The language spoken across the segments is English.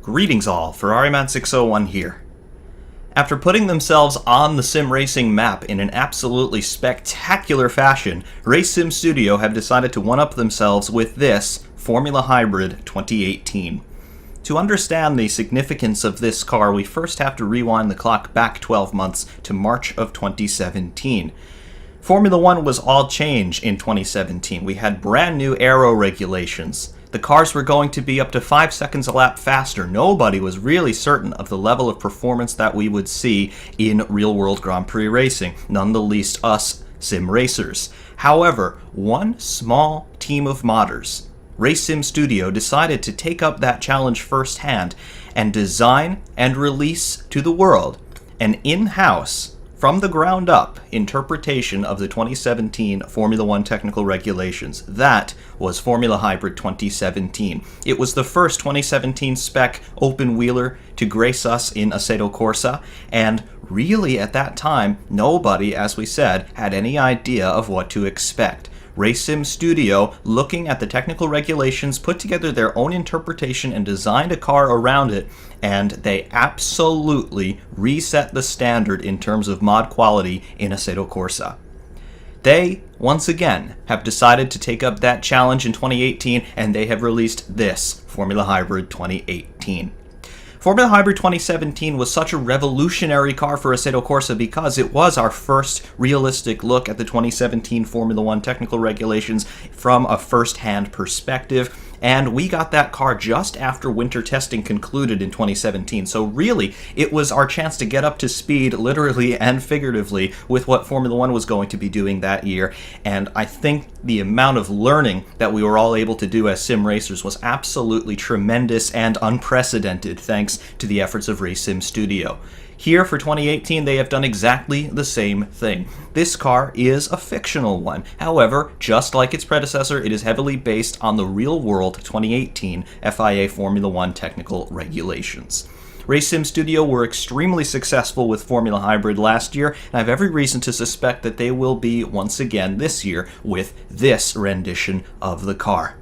Greetings all, FerrariMan601 here. After putting themselves on the sim racing map in an absolutely spectacular fashion, Race Sim Studio have decided to one-up themselves with this Formula Hybrid 2018. To understand the significance of this car, we first have to rewind the clock back 12 months to March of 2017. Formula One was all change in 2017. We had brand new aero regulations. The cars were going to be up to 5 seconds a lap faster. Nobody was really certain of the level of performance that we would see in real-world Grand Prix racing, none the least us sim racers. However, one small team of modders, Race Sim Studio, decided to take up that challenge firsthand and design and release to the world an in-house, from the ground up, interpretation of the 2017 Formula One technical regulations. That was Formula Hybrid 2017. It was the first 2017 spec open-wheeler to grace us in Assetto Corsa, and really at that time, nobody, as we said, had any idea of what to expect. Race Sim Studio, looking at the technical regulations, put together their own interpretation and designed a car around it, and they absolutely reset the standard in terms of mod quality in Assetto Corsa. They, once again, have decided to take up that challenge in 2018, and they have released this Formula Hybrid 2018. Formula Hybrid 2017 was such a revolutionary car for Assetto Corsa because it was our first realistic look at the 2017 Formula One technical regulations from a first-hand perspective, and we got that car just after winter testing concluded in 2017. So really, it was our chance to get up to speed, literally and figuratively, with what Formula One was going to be doing that year, and I think the amount of learning that we were all able to do as sim racers was absolutely tremendous and unprecedented thanks to the efforts of Race Sim Studio. Here for 2018, they have done exactly the same thing. This car is a fictional one. However, just like its predecessor, it is heavily based on the real-world 2018 FIA Formula One technical regulations. Race Sim Studio were extremely successful with Formula Hybrid last year, and I have every reason to suspect that they will be once again this year with this rendition of the car.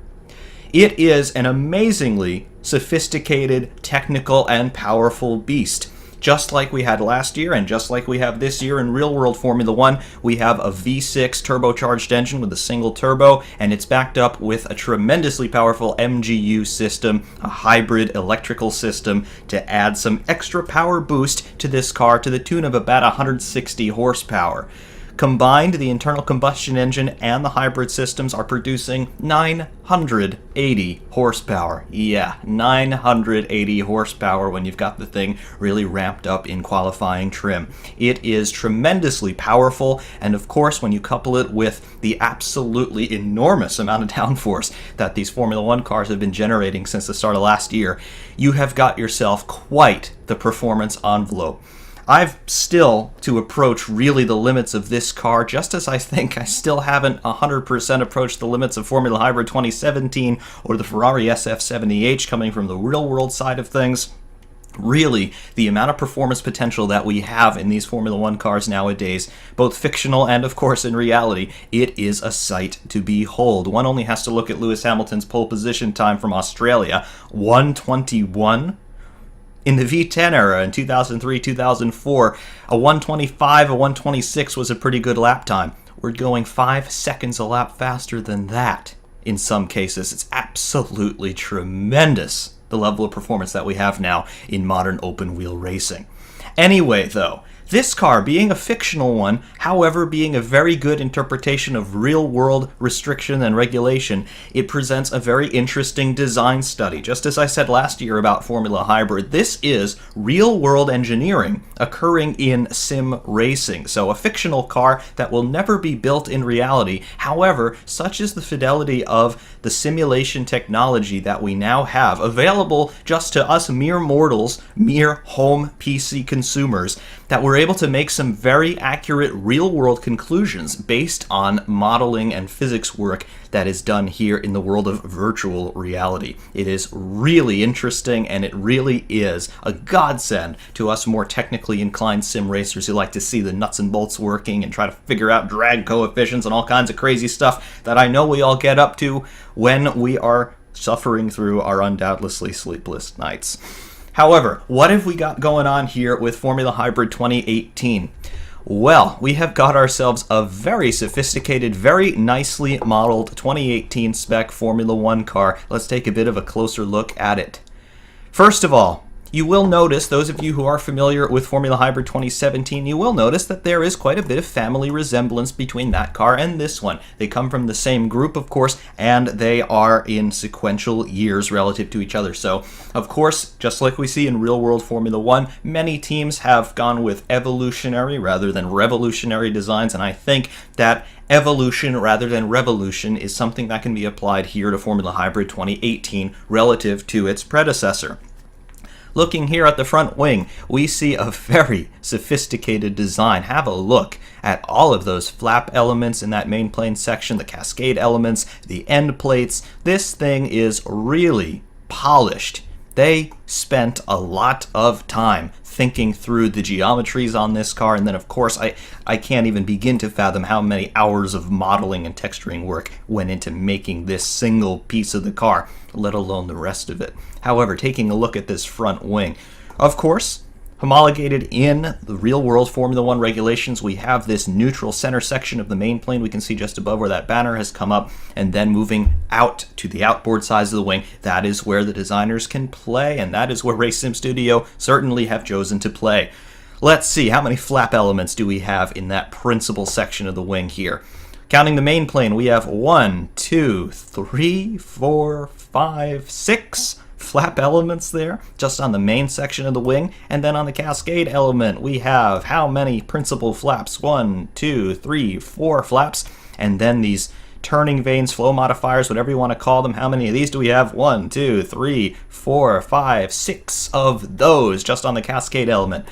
It is an amazingly sophisticated, technical, and powerful beast. Just like we had last year, and just like we have this year in real-world Formula One, we have a V6 turbocharged engine with a single turbo, and it's backed up with a tremendously powerful MGU system, a hybrid electrical system, to add some extra power boost to this car to the tune of about 160 horsepower. Combined, the internal combustion engine and the hybrid systems are producing 980 horsepower. Yeah, 980 horsepower when you've got the thing really ramped up in qualifying trim. It is tremendously powerful, and of course, when you couple it with the absolutely enormous amount of downforce that these Formula One cars have been generating since the start of last year, you have got yourself quite the performance envelope. I've still to approach really the limits of this car, just as I think I still haven't 100% approached the limits of Formula Hybrid 2017 or the Ferrari SF70H coming from the real-world side of things. Really, the amount of performance potential that we have in these Formula One cars nowadays, both fictional and, of course, in reality, it is a sight to behold. One only has to look at Lewis Hamilton's pole position time from Australia, 1:21. In the V10 era in 2003, 2004, a 1:25, a 1:26 was a pretty good lap time. We're going 5 seconds a lap faster than that in some cases. It's absolutely tremendous, the level of performance that we have now in modern open-wheel racing. Anyway, though, this car, being a fictional one, however being a very good interpretation of real-world restriction and regulation, it presents a very interesting design study. Just as I said last year about Formula Hybrid, this is real-world engineering occurring in sim racing. So a fictional car that will never be built in reality. However, such is the fidelity of the simulation technology that we now have available just to us mere mortals, mere home PC consumers, that we're able to make some very accurate real-world conclusions based on modeling and physics work that is done here in the world of virtual reality. It is really interesting, and it really is a godsend to us more technically inclined sim racers who like to see the nuts and bolts working and try to figure out drag coefficients and all kinds of crazy stuff that I know we all get up to when we are suffering through our undoubtedly sleepless nights. However, what have we got going on here with Formula Hybrid 2018? Well, we have got ourselves a very sophisticated, very nicely modeled 2018 spec Formula One car. Let's take a bit of a closer look at it. First of all, you will notice, those of you who are familiar with Formula Hybrid 2017, you will notice that there is quite a bit of family resemblance between that car and this one. They come from the same group, of course, and they are in sequential years relative to each other. So, of course, just like we see in real-world Formula One, many teams have gone with evolutionary rather than revolutionary designs, and I think that evolution rather than revolution is something that can be applied here to Formula Hybrid 2018 relative to its predecessor. Looking here at the front wing, we see a very sophisticated design. Have a look at all of those flap elements in that main plane section, the cascade elements, the end plates. This thing is really polished. They spent a lot of time thinking through the geometries on this car, and then of course I can't even begin to fathom how many hours of modeling and texturing work went into making this single piece of the car, let alone the rest of it. However, taking a look at this front wing, of course, homologated in the real-world Formula One regulations, we have this neutral center section of the main plane. We can see just above where that banner has come up, and then moving out to the outboard sides of the wing, that is where the designers can play, and that is where Race Sim Studio certainly have chosen to play. Let's see, how many flap elements do we have in that principal section of the wing here? Counting the main plane, we have 1, 2, 3, 4, 5, 6 flap elements there, just on the main section of the wing. And then on the cascade element, we have how many principal flaps? 1, 2, 3, 4 flaps. And then these turning vanes, flow modifiers, whatever you want to call them. How many of these do we have? 1, 2, 3, 4, 5, 6 of those just on the cascade element.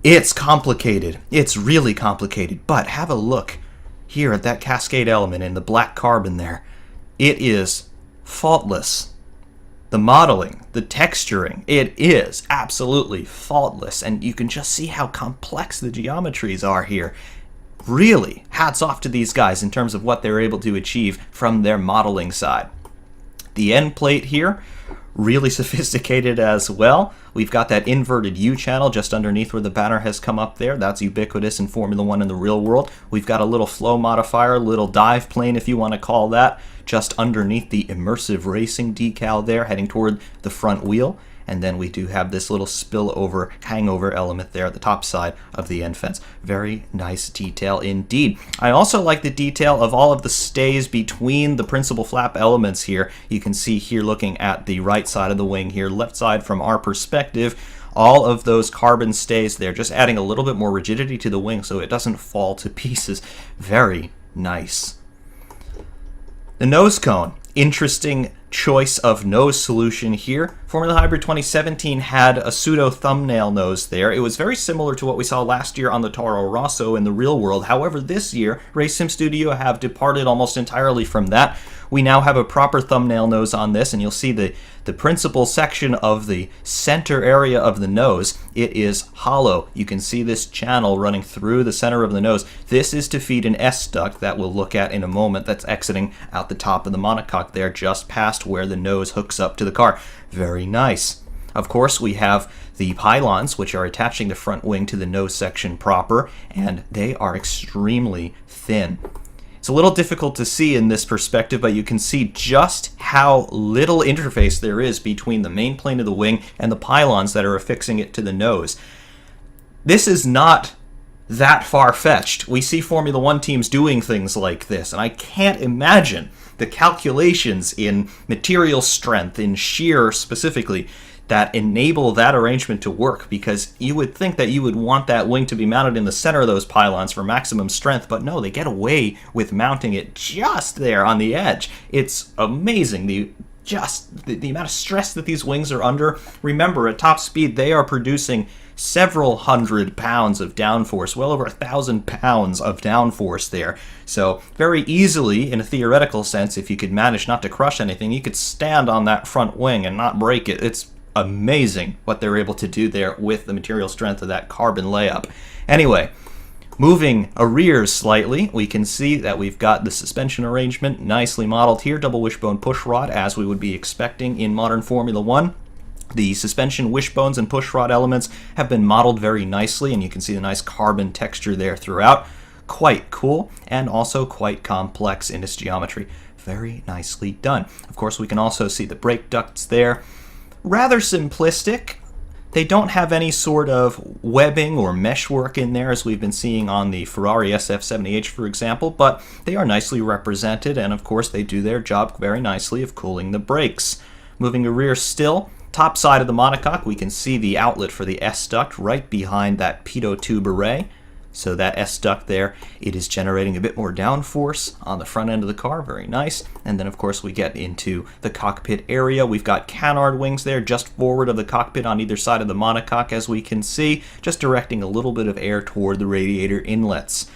It's complicated. It's really complicated. But have a look here at that cascade element in the black carbon there. It is faultless. The modeling, the texturing, it is absolutely faultless, and you can just see how complex the geometries are here. Really, hats off to these guys in terms of what they're able to achieve from their modeling side. The end plate here, really sophisticated as well. We've got that inverted U channel just underneath where the banner has come up there. That's ubiquitous in Formula One in the real world. We've got a little flow modifier, a little dive plane if you want to call that, just underneath the immersive racing decal there heading toward the front wheel. And then we do have this little spillover, hangover element there at the top side of the end fence. Very nice detail indeed. I also like the detail of all of the stays between the principal flap elements here. You can see here looking at the right side of the wing here, left side from our perspective, all of those carbon stays there, just adding a little bit more rigidity to the wing so it doesn't fall to pieces. Very nice. The nose cone. Interesting choice of nose solution here. Formula Hybrid 2017 had a pseudo thumbnail nose there. It was very similar to what we saw last year on the Toro Rosso in the real world. However, this year, Race Sim Studio have departed almost entirely from that. We now have a proper thumbnail nose on this, and you'll see the principal section of the center area of the nose. It is hollow. You can see this channel running through the center of the nose. This is to feed an S-duct that we'll look at in a moment that's exiting out the top of the monocoque there, just past where the nose hooks up to the car. Very nice. Of course, we have the pylons, which are attaching the front wing to the nose section proper, and they are extremely thin. It's a little difficult to see in this perspective, but you can see just how little interface there is between the main plane of the wing and the pylons that are affixing it to the nose. This is not that far-fetched. We see Formula One teams doing things like this, and I can't imagine the calculations in material strength, in shear specifically, that enable that arrangement to work, because you would think that you would want that wing to be mounted in the center of those pylons for maximum strength, but no, they get away with mounting it just there on the edge. It's amazing, the amount of stress that these wings are under. Remember, at top speed, they are producing several hundred pounds of downforce, well over 1,000 pounds of downforce there. So very easily, in a theoretical sense, if you could manage not to crush anything, you could stand on that front wing and not break it. It's amazing what they're able to do there with the material strength of that carbon layup. Anyway, moving arrears slightly, we can see that we've got the suspension arrangement nicely modeled here, double wishbone push rod as we would be expecting in modern Formula One. The suspension wishbones and pushrod elements have been modeled very nicely, and you can see the nice carbon texture there throughout. Quite cool, and also quite complex in its geometry. Very nicely done. Of course, we can also see the brake ducts there. Rather simplistic. They don't have any sort of webbing or meshwork in there as we've been seeing on the Ferrari SF70H, for example, but they are nicely represented, and of course they do their job very nicely of cooling the brakes. Moving to rear still, top side of the monocoque, we can see the outlet for the S-duct right behind that pitot tube array. So that S-duct there, it is generating a bit more downforce on the front end of the car, very nice. And then of course we get into the cockpit area. We've got canard wings there just forward of the cockpit on either side of the monocoque, as we can see, just directing a little bit of air toward the radiator inlets.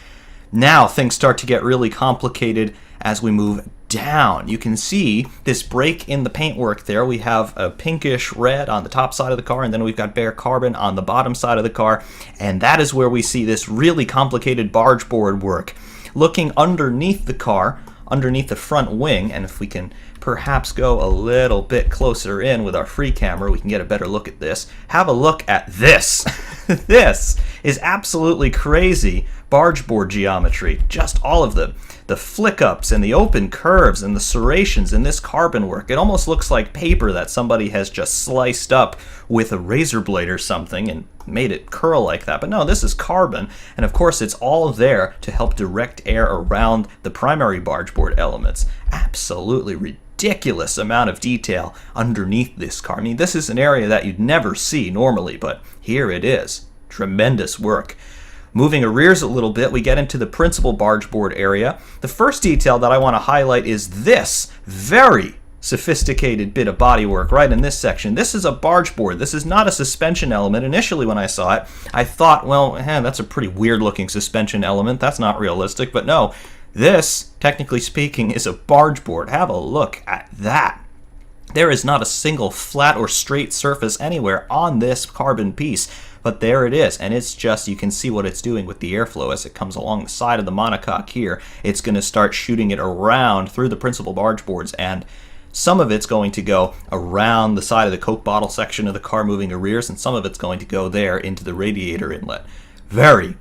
Now things start to get really complicated as we move down. You can see this break in the paintwork there. We have a pinkish red on the top side of the car, and then we've got bare carbon on the bottom side of the car, and that is where we see this really complicated barge board work. Looking underneath the car, underneath the front wing, and if we can perhaps go a little bit closer in with our free camera, we can get a better look at this. Have a look at this. This is absolutely crazy barge board geometry. Just all of the flick ups and the open curves and the serrations in this carbon work. It almost looks like paper that somebody has just sliced up with a razor blade or something and made it curl like that. But no, this is carbon, and of course it's all there to help direct air around the primary barge board elements. Absolutely ridiculous amount of detail underneath this car. I mean, this is an area that you'd never see normally, but here it is. Tremendous work. Moving rears a little bit, we get into the principal barge board area. The first detail that I want to highlight is this very sophisticated bit of bodywork right in this section. This is a barge board. This is not a suspension element. Initially when I saw it, I thought, well, that's a pretty weird looking suspension element. That's not realistic. But no, this, technically speaking, is a barge board. Have a look at that. There is not a single flat or straight surface anywhere on this carbon piece. But there it is, and it's just, you can see what it's doing with the airflow as it comes along the side of the monocoque here. It's going to start shooting it around through the principal barge boards, and some of it's going to go around the side of the Coke bottle section of the car moving to rears, and some of it's going to go there into the radiator inlet. Very,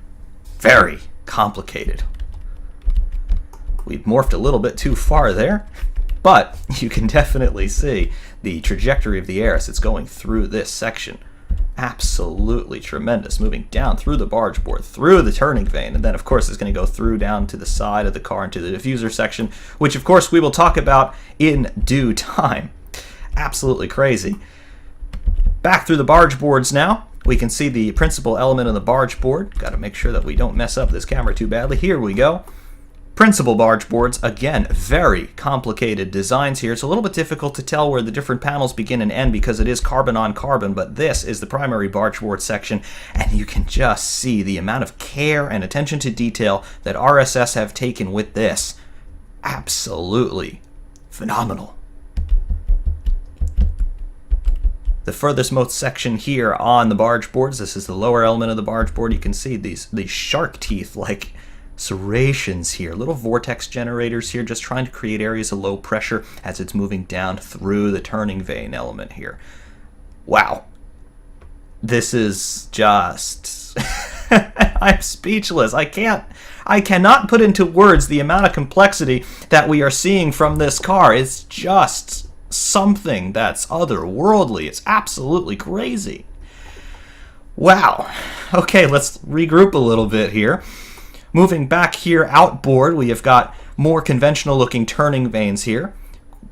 very complicated. We've morphed a little bit too far there, but you can definitely see the trajectory of the air as it's going through this section. Absolutely tremendous, moving down through the barge board, through the turning vane, and then of course it's going to go through down to the side of the car into the diffuser section, which of course we will talk about in due time. Absolutely crazy. Back through the barge boards now, we can see the principal element of the barge board. Got to make sure that we don't mess up this camera too badly. Here we go. Principal barge boards, again, very complicated designs here. It's a little bit difficult to tell where the different panels begin and end because it is carbon on carbon, but this is the primary barge board section, and you can just see the amount of care and attention to detail that RSS have taken with this. Absolutely phenomenal. The furthest most section here on the barge boards, this is the lower element of the barge board. You can see these shark teeth like serrations here, little vortex generators here, just trying to create areas of low pressure as it's moving down through the turning vane element here. Wow. This is just I'm speechless. I cannot put into words the amount of complexity that we are seeing from this car. It's just something that's otherworldly. It's absolutely crazy. Wow. Okay, let's regroup a little bit here. Moving back here outboard, we have got more conventional looking turning vanes here.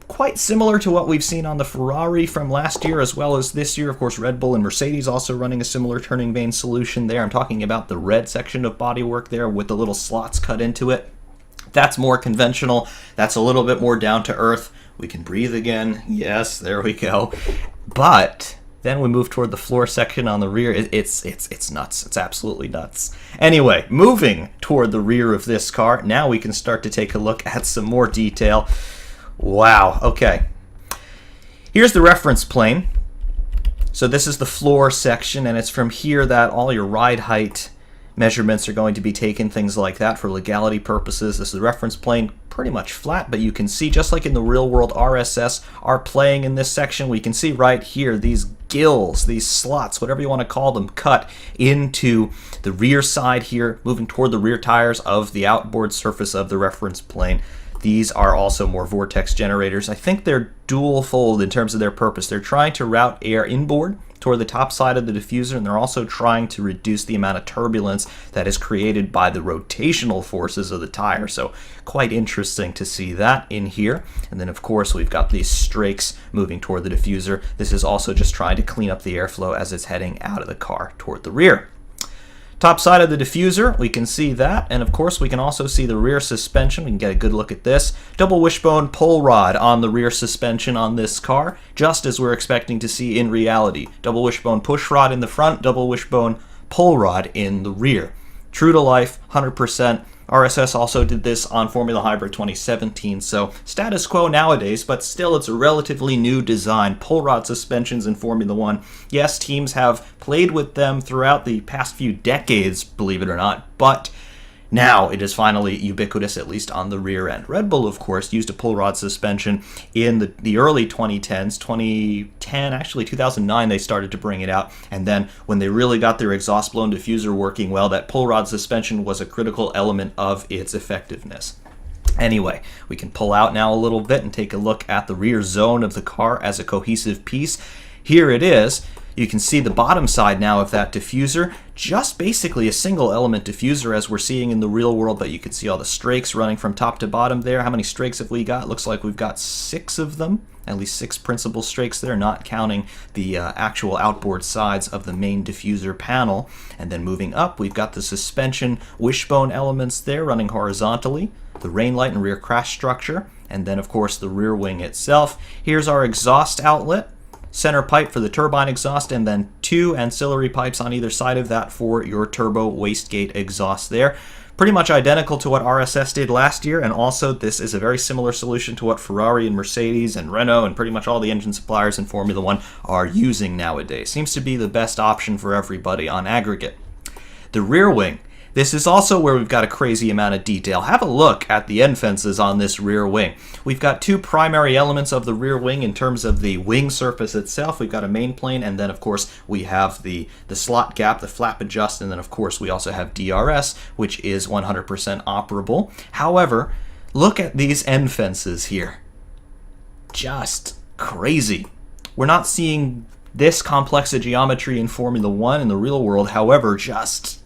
Quite similar to what we've seen on the Ferrari from last year as well as this year. Of course, Red Bull and Mercedes also running a similar turning vane solution there. I'm talking about the red section of bodywork there with the little slots cut into it. That's more conventional. That's a little bit more down to earth. We can breathe again. Yes, there we go. But then we move toward the floor section on the rear. It's nuts. It's absolutely nuts. Anyway, moving toward the rear of this car, now we can start to take a look at some more detail. Wow, okay. Here's the reference plane. So this is the floor section, and it's from here that all your ride height measurements are going to be taken, things like that for legality purposes. This is the reference plane, pretty much flat, but you can see, just like in the real world, RSS are playing in this section. We can see right here these gills, these slots, whatever you want to call them, cut into the rear side here, moving toward the rear tires of the outboard surface of the reference plane. These are also more vortex generators. I think they're dual-fold in terms of their purpose. They're trying to route air inboard toward the top side of the diffuser, and they're also trying to reduce the amount of turbulence that is created by the rotational forces of the tire. So quite interesting to see that in here. And then, of course, we've got these strakes moving toward the diffuser. This is also just trying to clean up the airflow as it's heading out of the car toward the rear. Top side of the diffuser, we can see that, and of course we can also see the rear suspension. We can get a good look at this. Double wishbone pull rod on the rear suspension on this car, just as we're expecting to see in reality. Double wishbone push rod in the front, double wishbone pull rod in the rear. True to life, 100%. RSS also did this on Formula Hybrid 2017, so status quo nowadays, but still it's a relatively new design. Pull rod suspensions in Formula 1. Yes, teams have played with them throughout the past few decades, believe it or not, but now it is finally ubiquitous, at least on the rear end. Red Bull, of course, used a pull rod suspension in the early 2010s. 2010, actually 2009, they started to bring it out. And then when they really got their exhaust blown diffuser working well, that pull rod suspension was a critical element of its effectiveness. Anyway, we can pull out now a little bit and take a look at the rear zone of the car as a cohesive piece. Here it is. You can see the bottom side now of that diffuser, just basically a single element diffuser as we're seeing in the real world, but you can see all the strakes running from top to bottom there. How many strakes have we got? Looks like we've got 6 of them, at least 6 principal strakes there, not counting the actual outboard sides of the main diffuser panel. And then moving up, we've got the suspension wishbone elements there running horizontally, the rain light and rear crash structure, and then of course the rear wing itself. Here's our exhaust outlet. Center pipe for the turbine exhaust, and then 2 ancillary pipes on either side of that for your turbo wastegate exhaust there. Pretty much identical to what RSS did last year, and also this is a very similar solution to what Ferrari and Mercedes and Renault and pretty much all the engine suppliers in Formula 1 are using nowadays. Seems to be the best option for everybody on aggregate. The rear wing. This is also where we've got a crazy amount of detail. Have a look at the end fences on this rear wing. We've got 2 primary elements of the rear wing in terms of the wing surface itself. We've got a main plane, and then of course we have the slot gap, the flap adjust, and then of course we also have DRS, which is 100% operable. However, look at these end fences here. Just crazy. We're not seeing this complex of geometry in Formula 1 in the real world, however, just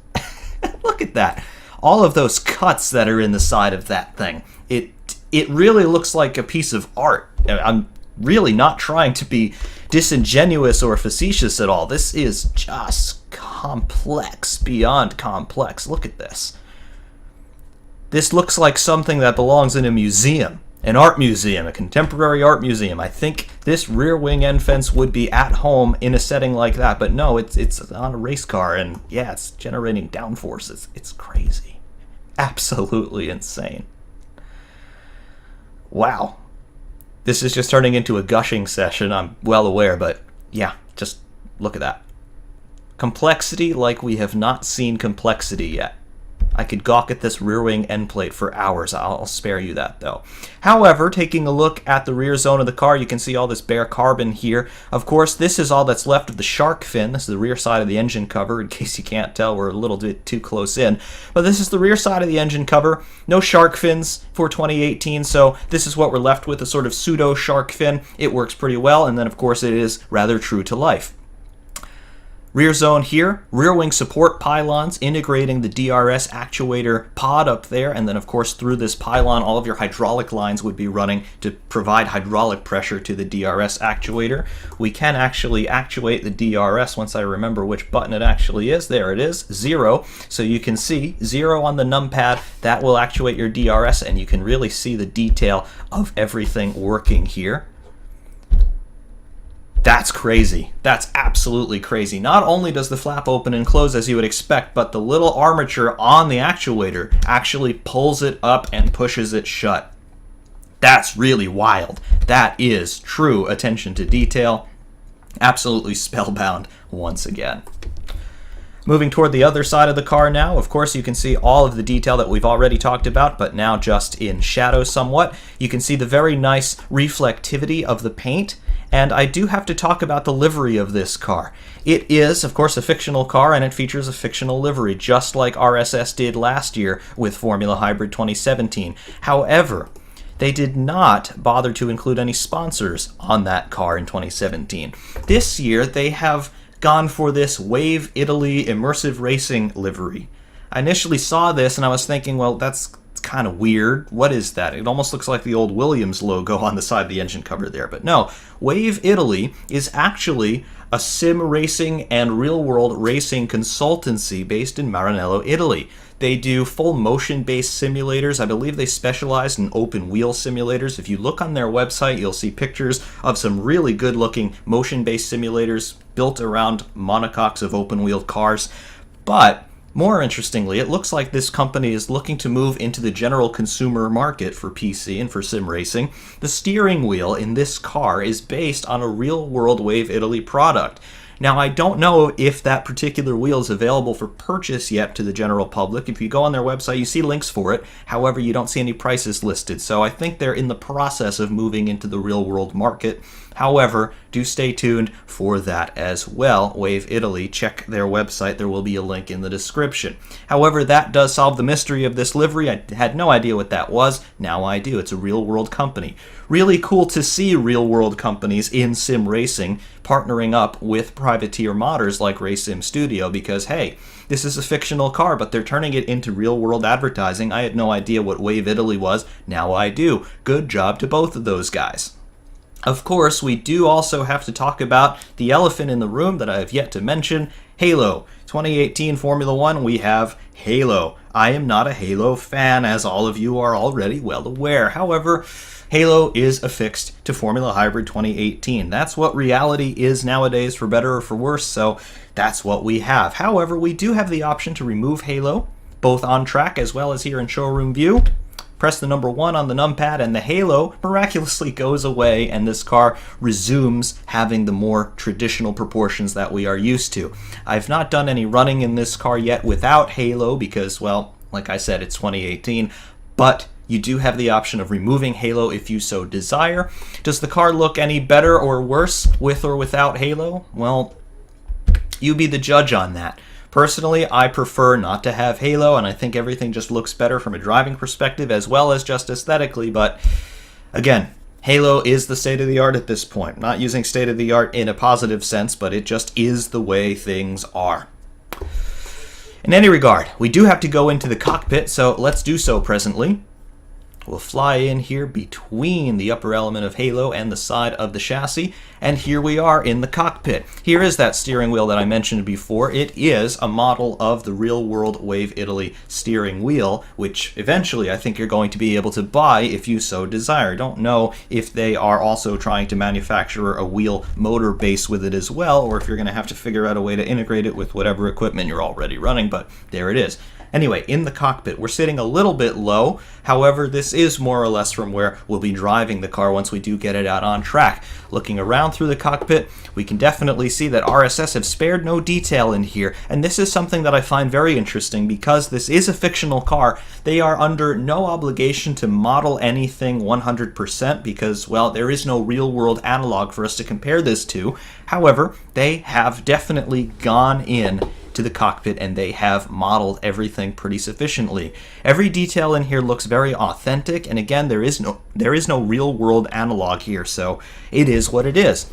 look at that. All of those cuts that are in the side of that thing. It really looks like a piece of art. I'm really not trying to be disingenuous or facetious at all. This is just complex beyond complex. Look at this. This looks like something that belongs in a museum. An art museum, a contemporary art museum. I think this rear wing end fence would be at home in a setting like that, but no, it's on a race car, and yeah, it's generating downforce. It's crazy. Absolutely insane. Wow. This is just turning into a gushing session, I'm well aware, but yeah, just look at that. Complexity like we have not seen complexity yet. I could gawk at this rear wing end plate for hours. I'll spare you that, though. However, taking a look at the rear zone of the car, you can see all this bare carbon here. Of course, this is all that's left of the shark fin. This is the rear side of the engine cover. In case you can't tell, we're a little bit too close in. But this is the rear side of the engine cover. No shark fins for 2018, so this is what we're left with, a sort of pseudo shark fin. It works pretty well, and then, of course, it is rather true to life. Rear zone here, rear wing support pylons integrating the DRS actuator pod up there, and then of course through this pylon all of your hydraulic lines would be running to provide hydraulic pressure to the DRS actuator. We can actually actuate the DRS once I remember which button it actually is. There it is, 0. So you can see 0 on the numpad, that will actuate your DRS, and you can really see the detail of everything working here. That's crazy. That's absolutely crazy. Not only does the flap open and close as you would expect, but the little armature on the actuator actually pulls it up and pushes it shut. That's really wild. That is true attention to detail. Absolutely spellbound once again. Moving toward the other side of the car now, of course you can see all of the detail that we've already talked about, but now just in shadow somewhat. You can see the very nice reflectivity of the paint, And I do have to talk about the livery of this car. It is, of course, a fictional car, and it features a fictional livery, just like RSS did last year with Formula Hybrid 2017. However, they did not bother to include any sponsors on that car in 2017. This year, they have gone for this Wave Italy Immersive Racing livery. I initially saw this and I was thinking, well, that's kind of weird. What is that? It almost looks like the old Williams logo on the side of the engine cover there. But no, Wave Italy is actually a sim racing and real-world racing consultancy based in Maranello, Italy. They do full motion-based simulators. I believe they specialize in open-wheel simulators. If you look on their website, you'll see pictures of some really good-looking motion-based simulators built around monocoques of open-wheel cars. But more interestingly, it looks like this company is looking to move into the general consumer market for PC and for sim racing. The steering wheel in this car is based on a real-world Wave Italy product. Now, I don't know if that particular wheel is available for purchase yet to the general public. If you go on their website, you see links for it. However, you don't see any prices listed. So I think they're in the process of moving into the real-world market. However, do stay tuned for that as well. Wave Italy, check their website. There will be a link in the description. However, that does solve the mystery of this livery. I had no idea what that was. Now I do. It's a real-world company. Really cool to see real-world companies in sim racing partnering up with privateer modders like RaceSim Studio because, hey, this is a fictional car, but they're turning it into real-world advertising. I had no idea what Wave Italy was. Now I do. Good job to both of those guys. Of course, we do also have to talk about the elephant in the room that I have yet to mention, Halo. 2018 Formula 1, we have Halo. I am not a Halo fan, as all of you are already well aware. However, Halo is affixed to Formula Hybrid 2018. That's what reality is nowadays, for better or for worse, so that's what we have. However, we do have the option to remove Halo, both on track as well as here in showroom view. Press the number 1 on the numpad and the halo miraculously goes away and this car resumes having the more traditional proportions that we are used to. I've not done any running in this car yet without halo because, well, like I said, it's 2018, but you do have the option of removing halo if you so desire. Does the car look any better or worse with or without halo? Well, you be the judge on that. Personally, I prefer not to have halo, and I think everything just looks better from a driving perspective as well as just aesthetically, but again, halo is the state-of-the-art at this point. Not using state-of-the-art in a positive sense, but it just is the way things are. In any regard, we do have to go into the cockpit, so let's do so presently. We'll fly in here between the upper element of Halo and the side of the chassis, and here we are in the cockpit. Here is that steering wheel that I mentioned before. It is a model of the real-world Wave Italy steering wheel, which eventually I think you're going to be able to buy if you so desire. Don't know if they are also trying to manufacture a wheel motor base with it as well, or if you're going to have to figure out a way to integrate it with whatever equipment you're already running, but there it is. Anyway, in the cockpit, we're sitting a little bit low. However, this is more or less from where we'll be driving the car once we do get it out on track. Looking around through the cockpit, we can definitely see that RSS have spared no detail in here. And this is something that I find very interesting because this is a fictional car. They are under no obligation to model anything 100% because, well, there is no real-world analog for us to compare this to. However, they have definitely gone in to the cockpit and they have modeled everything pretty sufficiently. Every detail in here looks very authentic, and again, there is no real world analog here, so it is what it is.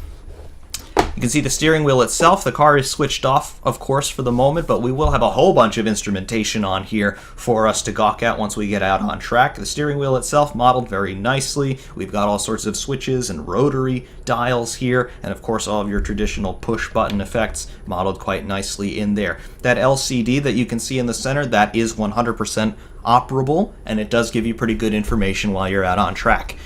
You can see the steering wheel itself. The car is switched off, of course, for the moment, but we will have a whole bunch of instrumentation on here for us to gawk at once we get out on track. The steering wheel itself modeled very nicely. We've got all sorts of switches and rotary dials here, and of course all of your traditional push button effects modeled quite nicely in there. That LCD that you can see in the center, that is 100% operable, and it does give you pretty good information while you're out on track.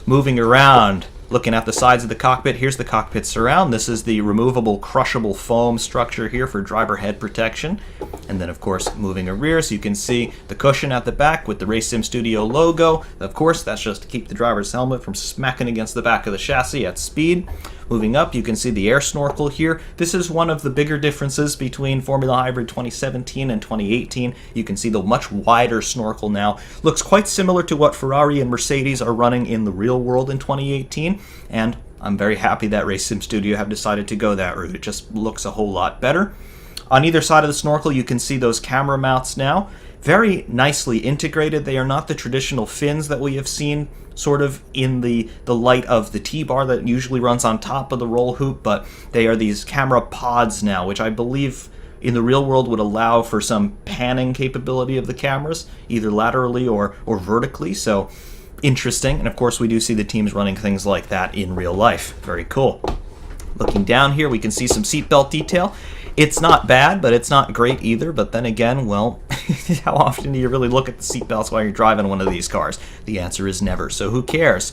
Moving around, looking at the sides of the cockpit, here's the cockpit surround. This is the removable crushable foam structure here for driver head protection. And then, of course, moving a rear, so you can see the cushion at the back with the RaceSim Studio logo. Of course, that's just to keep the driver's helmet from smacking against the back of the chassis at speed. Moving up, you can see the air snorkel here. This is one of the bigger differences between Formula Hybrid 2017 and 2018. You can see the much wider snorkel now. Looks quite similar to what Ferrari and Mercedes are running in the real world in 2018, and I'm very happy that Race Sim Studio have decided to go that route. It just looks a whole lot better. On either side of the snorkel, you can see those camera mounts now. Very nicely integrated. They are not the traditional fins that we have seen sort of in the light of the T-bar that usually runs on top of the roll hoop, but they are these camera pods now, which I believe in the real world would allow for some panning capability of the cameras, either laterally or vertically. So interesting. And of course, we do see the teams running things like that in real life. Very cool. Looking down here, we can see some seatbelt detail. It's not bad, but it's not great either. But then again, well, how often do you really look at the seatbelts while you're driving one of these cars? The answer is never, so who cares?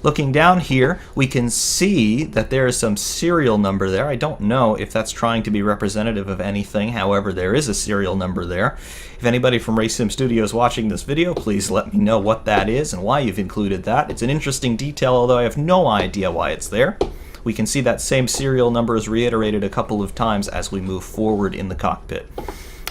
Looking down here, we can see that there is some serial number there. I don't know if that's trying to be representative of anything. However, there is a serial number there. If anybody from Race Sim Studio is watching this video, please let me know what that is and why you've included that. It's an interesting detail, although I have no idea why it's there. We can see that same serial number is reiterated a couple of times as we move forward in the cockpit.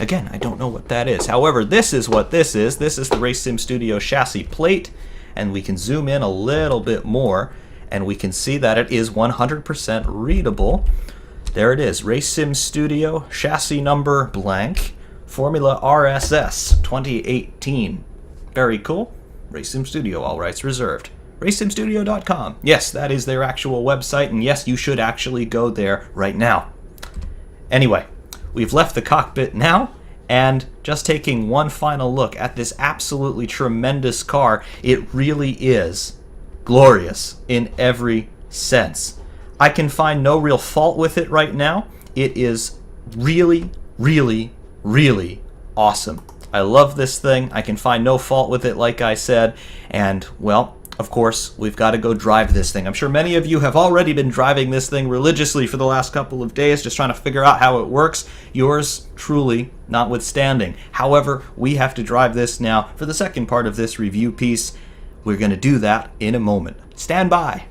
Again, I don't know what that is. However, this is what this is. This is the Race Sim Studio chassis plate, and we can zoom in a little bit more, and we can see that it is 100% readable. There it is, Race Sim Studio, chassis number blank, Formula RSS 2018. Very cool. Race Sim Studio, all rights reserved. RaceSimStudio.com. Yes, that is their actual website, and yes, you should actually go there right now. Anyway, we've left the cockpit now, and just taking one final look at this absolutely tremendous car, it really is glorious in every sense. I can find no real fault with it right now. It is really, really, really awesome. I love this thing. I can find no fault with it, like I said, and, well, of course, we've got to go drive this thing. I'm sure many of you have already been driving this thing religiously for the last couple of days, just trying to figure out how it works. Yours truly notwithstanding. However, we have to drive this now for the second part of this review piece. We're going to do that in a moment. Stand by.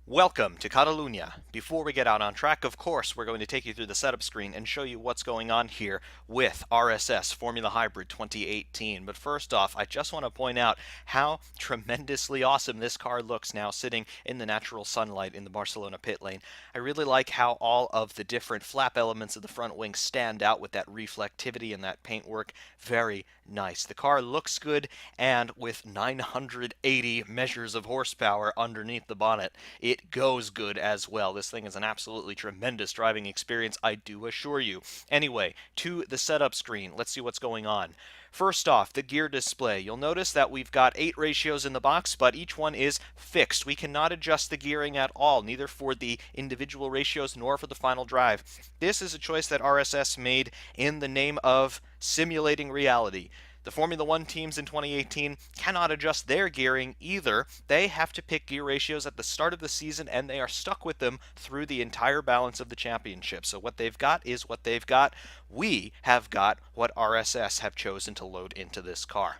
Welcome to Catalunya. Before we get out on track, of course, we're going to take you through the setup screen and show you what's going on here with RSS Formula Hybrid 2018. But first off, I just want to point out how tremendously awesome this car looks now sitting in the natural sunlight in the Barcelona pit lane. I really like how all of the different flap elements of the front wing stand out with that reflectivity and that paintwork. Very nice. The car looks good, and with 980 measures of horsepower underneath the bonnet, it goes good as well. This thing is an absolutely tremendous driving experience, I do assure you. Anyway, to the setup screen, let's see what's going on. First off, the gear display. You'll notice that we've got 8 ratios in the box, but each one is fixed. We cannot adjust the gearing at all, neither for the individual ratios nor for the final drive. This is a choice that RSS made in the name of simulating reality. The Formula One teams in 2018 cannot adjust their gearing either. They have to pick gear ratios at the start of the season, and they are stuck with them through the entire balance of the championship. So what they've got is what they've got. We have got what RSS have chosen to load into this car.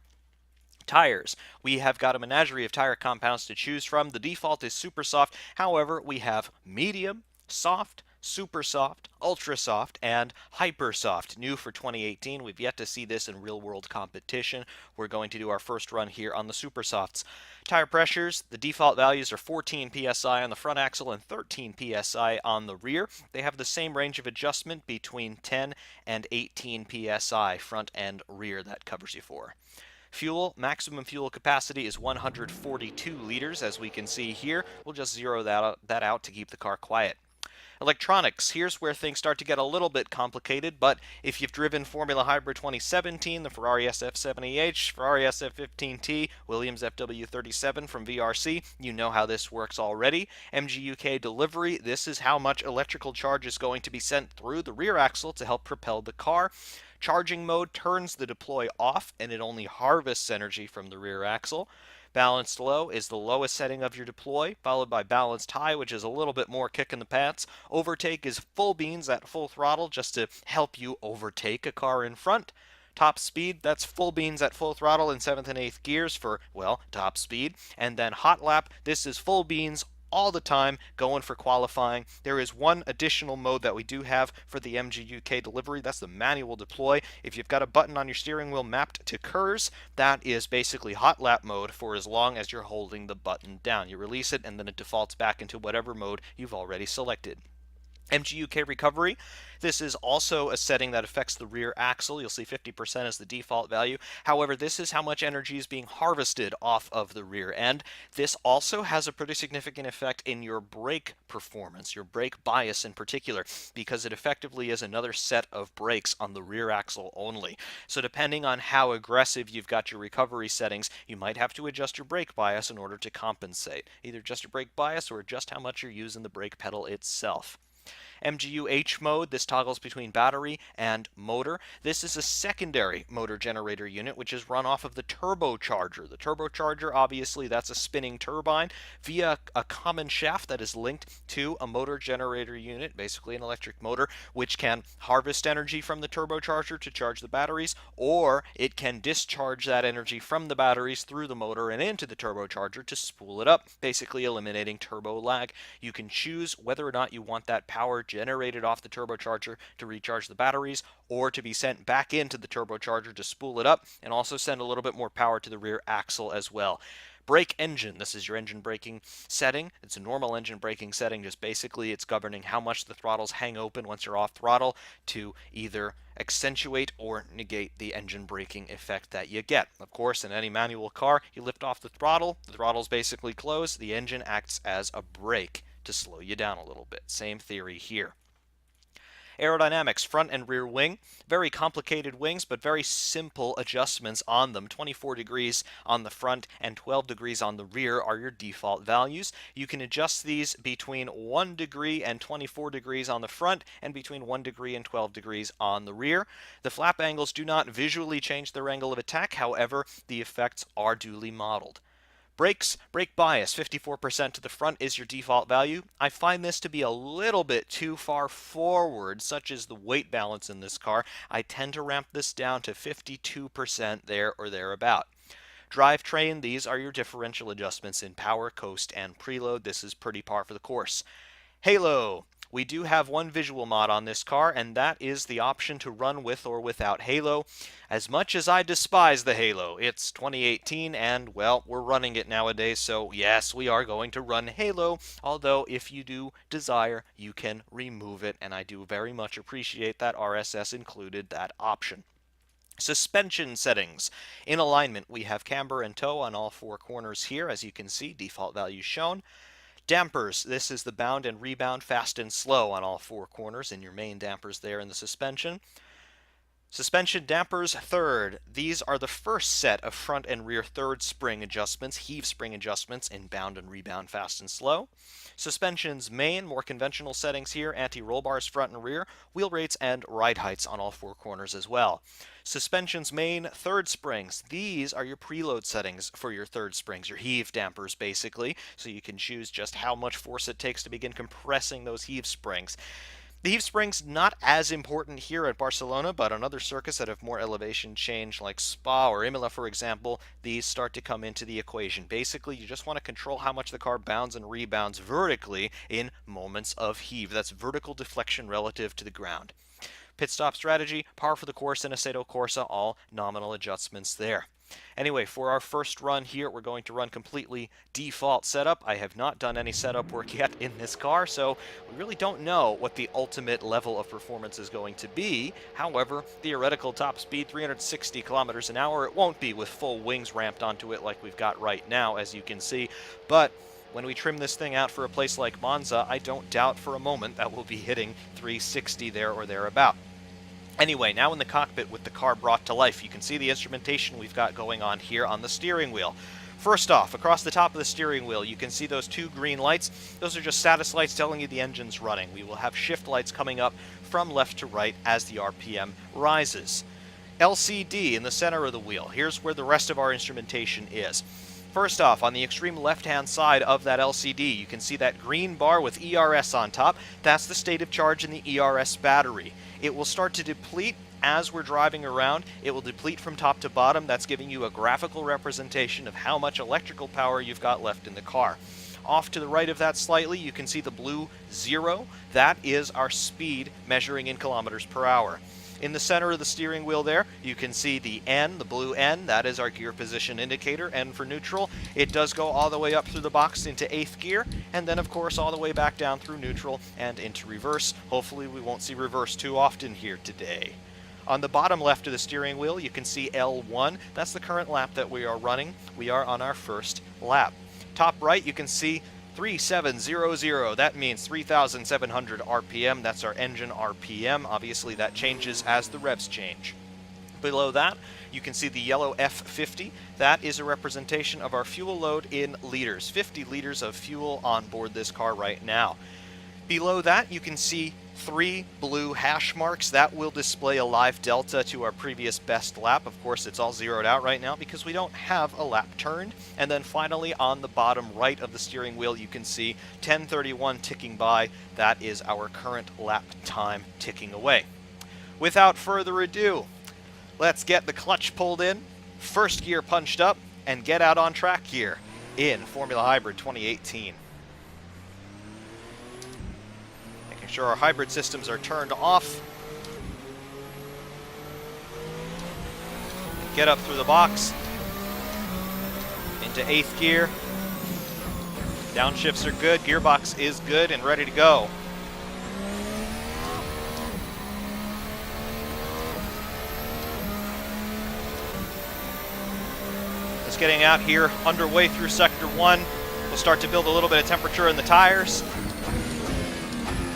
Tires. We have got a menagerie of tire compounds to choose from. The default is super soft. However, we have medium, soft, super soft, ultra soft, and hyper soft. New for 2018. We've yet to see this in real world competition. We're going to do our first run here on the super softs. Tire pressures, the default values are 14 psi on the front axle and 13 psi on the rear. They have the same range of adjustment between 10 and 18 psi front and rear. That covers you for. Fuel, maximum fuel capacity is 142 liters, as we can see here. We'll just zero that out to keep the car quiet. Electronics, here's where things start to get a little bit complicated, but if you've driven Formula Hybrid 2017, the Ferrari SF70H, Ferrari SF15T, Williams FW37 from VRC, you know how this works already. MGUK delivery, this is how much electrical charge is going to be sent through the rear axle to help propel the car. Charging mode turns the deploy off, and it only harvests energy from the rear axle. Balanced low is the lowest setting of your deploy, followed by balanced high, which is a little bit more kick in the pants. Overtake is full beans at full throttle, just to help you overtake a car in front. Top speed, that's full beans at full throttle in 7th and 8th gears for, well, top speed. And then hot lap, this is full beans all the time going for qualifying. There is one additional mode that we do have for the MGUK delivery. That's the manual deploy. If you've got a button on your steering wheel mapped to KERS, that is basically hot lap mode for as long as you're holding the button down. You release it and then it defaults back into whatever mode you've already selected. MGUK recovery. This is also a setting that affects the rear axle. You'll see 50% as the default value. However, this is how much energy is being harvested off of the rear end. This also has a pretty significant effect in your brake performance, your brake bias in particular, because it effectively is another set of brakes on the rear axle only. So depending on how aggressive you've got your recovery settings, you might have to adjust your brake bias in order to compensate. Either adjust your brake bias or adjust how much you're using the brake pedal itself. MGU-H mode, this toggles between battery and motor. This is a secondary motor generator unit, which is run off of the turbocharger. The turbocharger, obviously, that's a spinning turbine via a common shaft that is linked to a motor generator unit, basically an electric motor, which can harvest energy from the turbocharger to charge the batteries, or it can discharge that energy from the batteries through the motor and into the turbocharger to spool it up, basically eliminating turbo lag. You can choose whether or not you want that power generated off the turbocharger to recharge the batteries or to be sent back into the turbocharger to spool it up and also send a little bit more power to the rear axle as well. Brake engine, this is your engine braking setting. It's a normal engine braking setting, just basically it's governing how much the throttles hang open once you're off throttle to either accentuate or negate the engine braking effect that you get. Of course, in any manual car, you lift off the throttle's basically closed, the engine acts as a brake to slow you down a little bit. Same theory here. Aerodynamics, front and rear wing. Very complicated wings, but very simple adjustments on them. 24 degrees on the front and 12 degrees on the rear are your default values. You can adjust these between 1 degree and 24 degrees on the front and between 1 degree and 12 degrees on the rear. The flap angles do not visually change their angle of attack, however, the effects are duly modeled. Brakes, brake bias, 54% to the front is your default value. I find this to be a little bit too far forward, such as the weight balance in this car. I tend to ramp this down to 52% there or thereabout. Drivetrain, these are your differential adjustments in power, coast, and preload. This is pretty par for the course. Halo. We do have one visual mod on this car, and that is the option to run with or without Halo. As much as I despise the Halo, it's 2018 and, well, we're running it nowadays, so yes, we are going to run Halo, although if you do desire, you can remove it, and I do very much appreciate that RSS included that option. Suspension settings. In alignment, we have camber and toe on all four corners here, as you can see, default values shown. Dampers, this is the bound and rebound fast and slow on all four corners in your main dampers there in the suspension. Suspension dampers third. These are the first set of front and rear third spring adjustments, heave spring adjustments in bound and rebound fast and slow. Suspension's main, more conventional settings here, anti-roll bars front and rear, wheel rates and ride heights on all four corners as well. Suspension's main third springs. These are your preload settings for your third springs, your heave dampers basically, so you can choose just how much force it takes to begin compressing those heave springs. The heave springs not as important here at Barcelona, but on other circuits that have more elevation change like Spa or Imola, for example, these start to come into the equation. Basically, you just want to control how much the car bounds and rebounds vertically in moments of heave. That's vertical deflection relative to the ground. Pit stop strategy, par for the course, and Assetto Corsa, all nominal adjustments there. Anyway, for our first run here, we're going to run completely default setup. I have not done any setup work yet in this car, so we really don't know what the ultimate level of performance is going to be. However, theoretical top speed, 360 kilometers an hour. It won't be with full wings ramped onto it like we've got right now, as you can see, but when we trim this thing out for a place like Monza, I don't doubt for a moment that we'll be hitting 360 there or thereabout. Anyway, now in the cockpit with the car brought to life, you can see the instrumentation we've got going on here on the steering wheel. First off, across the top of the steering wheel, you can see those two green lights. Those are just status lights telling you the engine's running. We will have shift lights coming up from left to right as the RPM rises. LCD in the center of the wheel. Here's where the rest of our instrumentation is. First off, on the extreme left-hand side of that LCD, you can see that green bar with ERS on top. That's the state of charge in the ERS battery. It will start to deplete as we're driving around. It will deplete from top to bottom. That's giving you a graphical representation of how much electrical power you've got left in the car. Off to the right of that slightly, you can see the blue 0. That is our speed measuring in kilometers per hour. In the center of the steering wheel there, you can see the N, the blue N. That is our gear position indicator, N for neutral. It does go all the way up through the box into 8th gear, and then of course all the way back down through neutral and into reverse. Hopefully we won't see reverse too often here today. On the bottom left of the steering wheel, you can see L1. That's the current lap that we are running. We are on our first lap. Top right, you can see 3700. That means 3,700 RPM. That's our engine RPM. Obviously, that changes as the revs change. Below that, you can see the yellow F50. That is a representation of our fuel load in liters. 50 liters of fuel on board this car right now. Below that, you can see 3 blue hash marks. That will display a live delta to our previous best lap. Of course, it's all zeroed out right now because we don't have a lap turned. And then finally, on the bottom right of the steering wheel, you can see 10:31 ticking by. That is our current lap time ticking away. Without further ado, let's get the clutch pulled in, first gear punched up, and get out on track here in Formula Hybrid 2018. Sure our hybrid systems are turned off. Get up through the box into 8th gear. Downshifts are good, gearbox is good and ready to go. Just getting out here underway through sector 1. We'll start to build a little bit of temperature in the tires.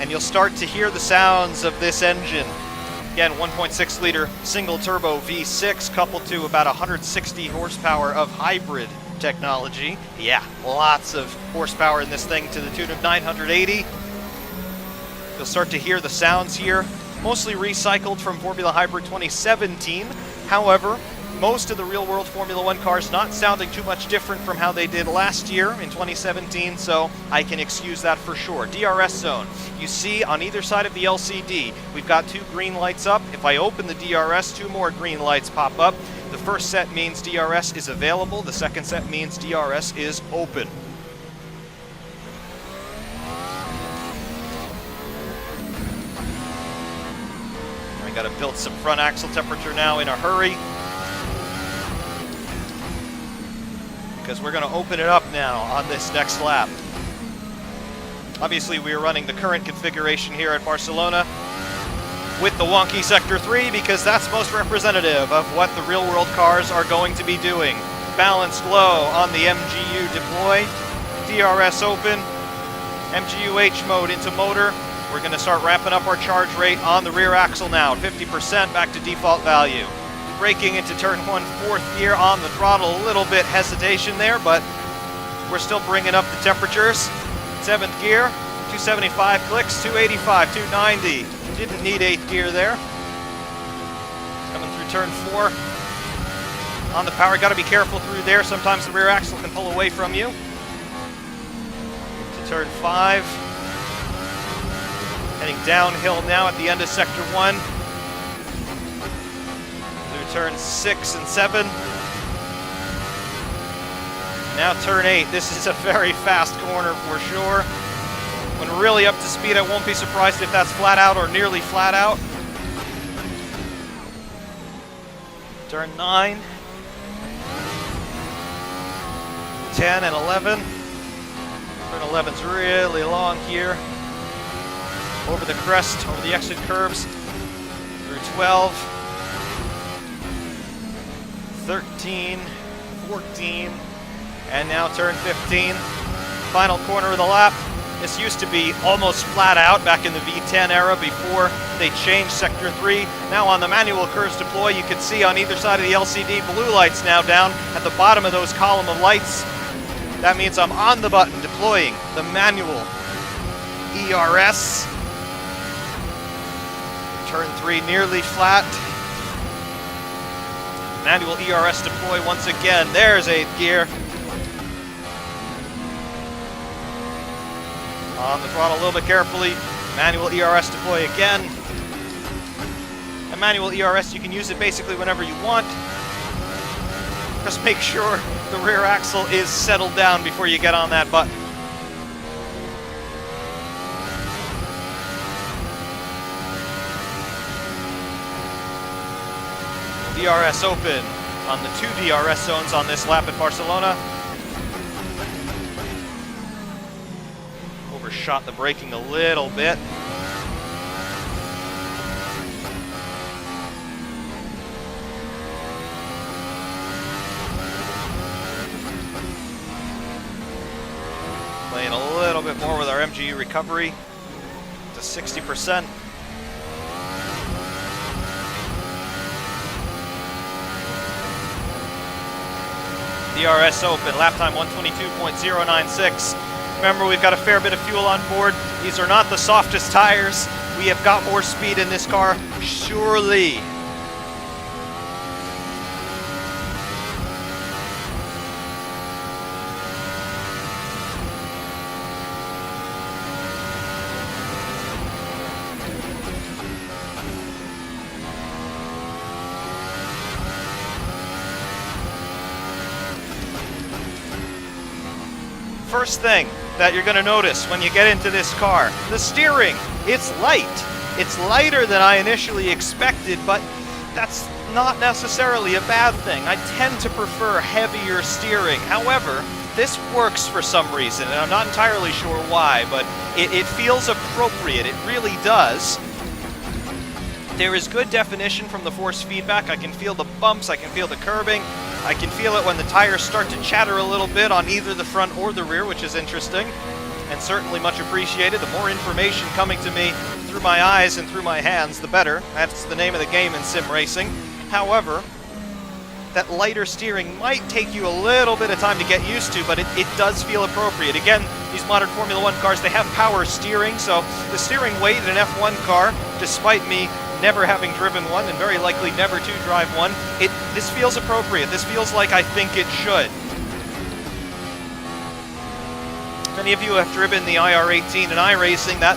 And you'll start to hear the sounds of this engine. Again, 1.6 liter single turbo V6 coupled to about 160 horsepower of hybrid technology. Yeah, lots of horsepower in this thing to the tune of 980. You'll start to hear the sounds here, mostly recycled from Formula Hybrid 2017. However, most of the real-world Formula 1 cars not sounding too much different from how they did last year in 2017, so I can excuse that for sure. DRS zone. You see on either side of the LCD, we've got 2 green lights up. If I open the DRS, 2 more green lights pop up. The first set means DRS is available. The second set means DRS is open. I got to build some front axle temperature now in a hurry, because we're going to open it up now on this next lap. Obviously, we are running the current configuration here at Barcelona with the wonky Sector 3 because that's most representative of what the real-world cars are going to be doing. Balanced low on the MGU deploy, DRS open, MGU H mode into motor. We're going to start ramping up our charge rate on the rear axle now, 50% back to default value. Braking into turn 1, 4th gear on the throttle, a little bit hesitation there, but we're still bringing up the temperatures. 7th gear, 275 clicks, 285, 290. Didn't need 8th gear there. Coming through turn 4. On the power, got to be careful through there. Sometimes the rear axle can pull away from you. To turn 5. Heading downhill now at the end of sector 1. Turns 6 and 7. Now turn 8. This is a very fast corner for sure. When really up to speed, I won't be surprised if that's flat out or nearly flat out. Turn 9. 10 and 11. Turn 11's really long here. Over the crest, over the exit curves. Through 12. 13, 14, and now turn 15. Final corner of the lap. This used to be almost flat out back in the V10 era before they changed Sector 3. Now on the manual curves deploy, you can see on either side of the LCD blue lights now down at the bottom of those column of lights. That means I'm on the button deploying the manual ERS. Turn 3 nearly flat. Manual ERS deploy once again. There's 8th gear. On the throttle a little bit carefully. Manual ERS deploy again. And manual ERS, you can use it basically whenever you want. Just make sure the rear axle is settled down before you get on that button. DRS open on the 2 DRS zones on this lap at Barcelona. Overshot the braking a little bit. Playing a little bit more with our MGU recovery to 60%. DRS open, lap time 122.096. Remember, we've got a fair bit of fuel on board. These are not the softest tires. We have got more speed in this car, surely. First thing that you're going to notice when you get into this car, the steering. It's light. It's lighter than I initially expected, but that's not necessarily a bad thing. I tend to prefer heavier steering. However, this works for some reason, and I'm not entirely sure why, but it feels appropriate. It really does. There is good definition from the force feedback. I can feel the bumps, I can feel the curbing. I can feel it when the tires start to chatter a little bit on either the front or the rear, which is interesting and certainly much appreciated. The more information coming to me through my eyes and through my hands, the better. That's the name of the game in sim racing. However, that lighter steering might take you a little bit of time to get used to, but it does feel appropriate. Again, these modern Formula One cars, they have power steering, so the steering weight in an F1 car, despite me never having driven one and very likely never to drive one, this feels appropriate. This feels like I think it should. Many of you have driven the IR18 and iRacing. That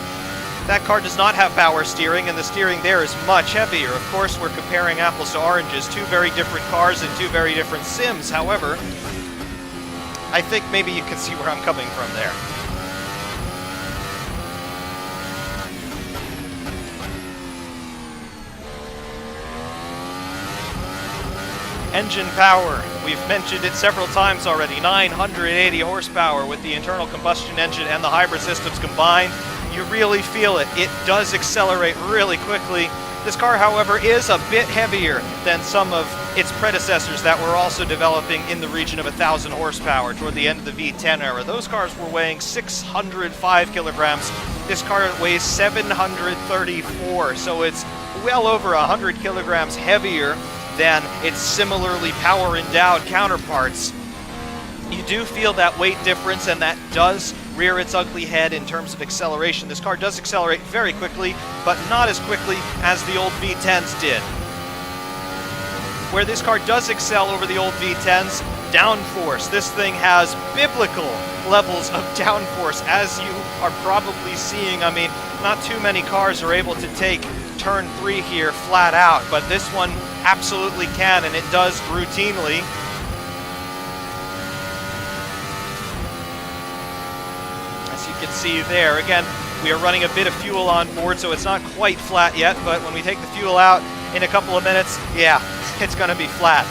car does not have power steering, and the steering there is much heavier. Of course, we're comparing apples to oranges, two very different cars and two very different sims. However, I think maybe you can see where I'm coming from there. Engine power, we've mentioned it several times already, 980 horsepower with the internal combustion engine and the hybrid systems combined. You really feel it. It does accelerate really quickly. This car, however, is a bit heavier than some of its predecessors that were also developing in the region of 1,000 horsepower toward the end of the V10 era. Those cars were weighing 605 kilograms. This car weighs 734, so it's well over 100 kilograms heavier than its similarly power-endowed counterparts. You do feel that weight difference, and that does rear its ugly head in terms of acceleration. This car does accelerate very quickly, but not as quickly as the old V10s did. Where this car does excel over the old V10s, downforce. This thing has biblical levels of downforce, as you are probably seeing. I mean, not too many cars are able to take turn 3 here flat out, but this one absolutely can, and it does routinely. As you can see there, again, we are running a bit of fuel on board, so it's not quite flat yet, but when we take the fuel out in a couple of minutes, yeah, it's going to be flat.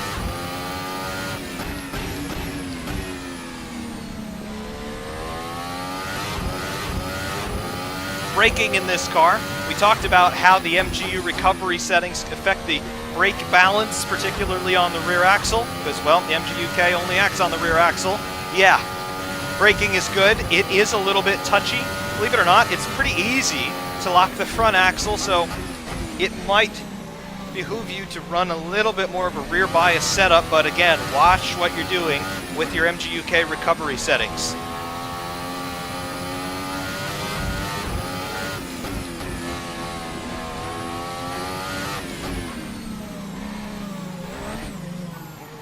Braking in this car, we talked about how the MGU recovery settings affect the brake balance, particularly on the rear axle, because, well, the MGU-K only acts on the rear axle. Yeah, braking is good. It is a little bit touchy. Believe it or not, it's pretty easy to lock the front axle, so it might behoove you to run a little bit more of a rear bias setup, but again, watch what you're doing with your MGU-K recovery settings.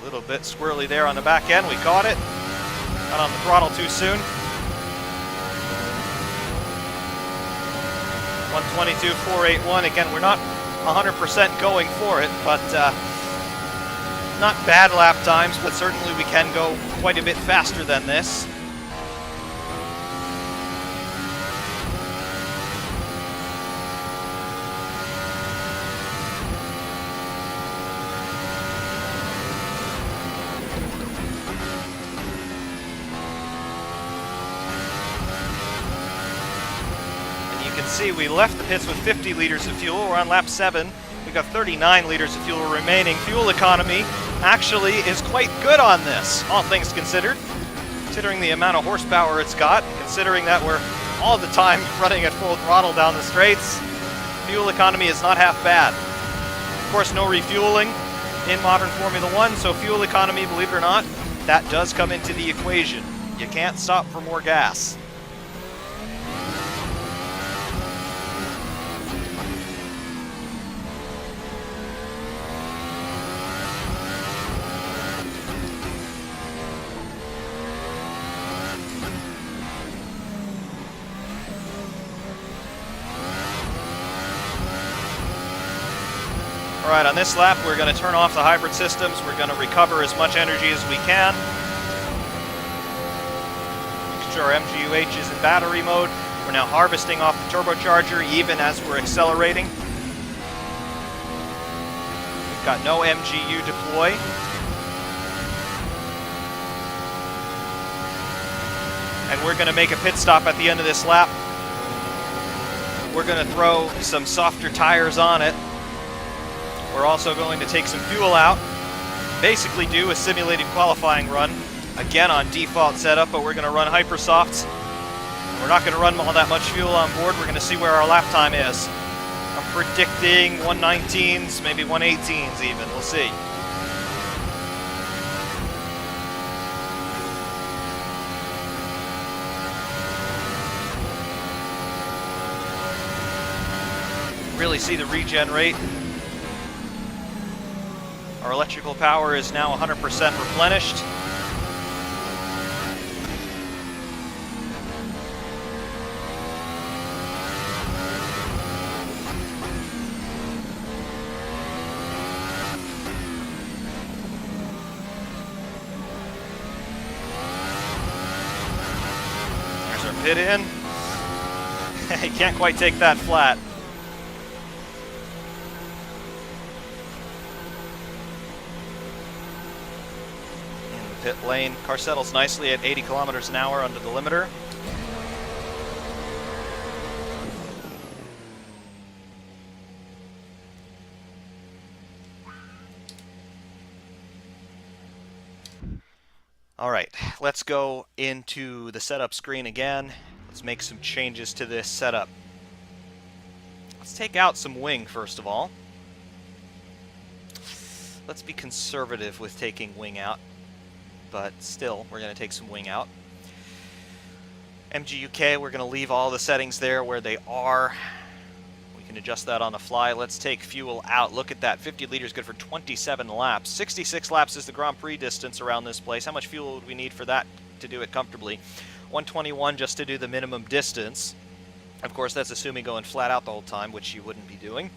A little bit squirrely there on the back end. We caught it. Got on the throttle too soon. 122.481. Again, we're not 100% going for it, but not bad lap times, but certainly we can go quite a bit faster than this. can see, we left the pits with 50 liters of fuel. We're on lap 7. We've got 39 liters of fuel remaining. Fuel economy actually is quite good on this, all things considered. Considering the amount of horsepower it's got, considering that we're all the time running at full throttle down the straights, fuel economy is not half bad. Of course, no refueling in modern Formula 1, so fuel economy, believe it or not, that does come into the equation. You can't stop for more gas. Alright, on this lap we're going to turn off the hybrid systems. We're going to recover as much energy as we can. Make sure our MGUH is in battery mode. We're now harvesting off the turbocharger even as we're accelerating. We've got no MGU deploy. And we're going to make a pit stop at the end of this lap. We're going to throw some softer tires on it. We're also going to take some fuel out, basically do a simulated qualifying run, again on default setup, but we're going to run hypersofts. We're not going to run all that much fuel on board. We're going to see where our lap time is. I'm predicting 119s, maybe 118s even. We'll see. Really see the regen rate. Our electrical power is now 100% replenished. There's our pit in. You can't quite take that flat. Pit lane. Car settles nicely at 80 kilometers an hour under the limiter. All right, let's go into the setup screen again. Let's make some changes to this setup. Let's take out some wing first of all. Let's be conservative with taking wing out. But still, we're going to take some wing out. MGUK, we're going to leave all the settings there where they are. We can adjust that on the fly. Let's take fuel out. Look at that. 50 liters good for 27 laps. 66 laps is the Grand Prix distance around this place. How much fuel would we need for that to do it comfortably? 121 just to do the minimum distance. Of course, that's assuming going flat out the whole time, which you wouldn't be doing.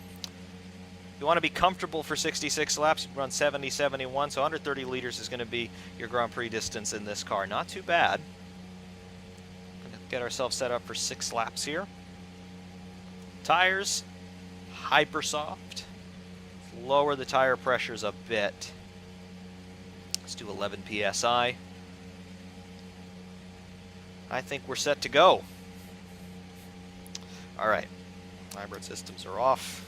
You want to be comfortable for 66 laps, you run 70, 71, so under 30 liters is going to be your Grand Prix distance in this car. Not too bad. Going to get ourselves set up for 6 laps here. Tires, hyper soft. Lower the tire pressures a bit. Let's do 11 PSI. I think we're set to go. All right, hybrid systems are off.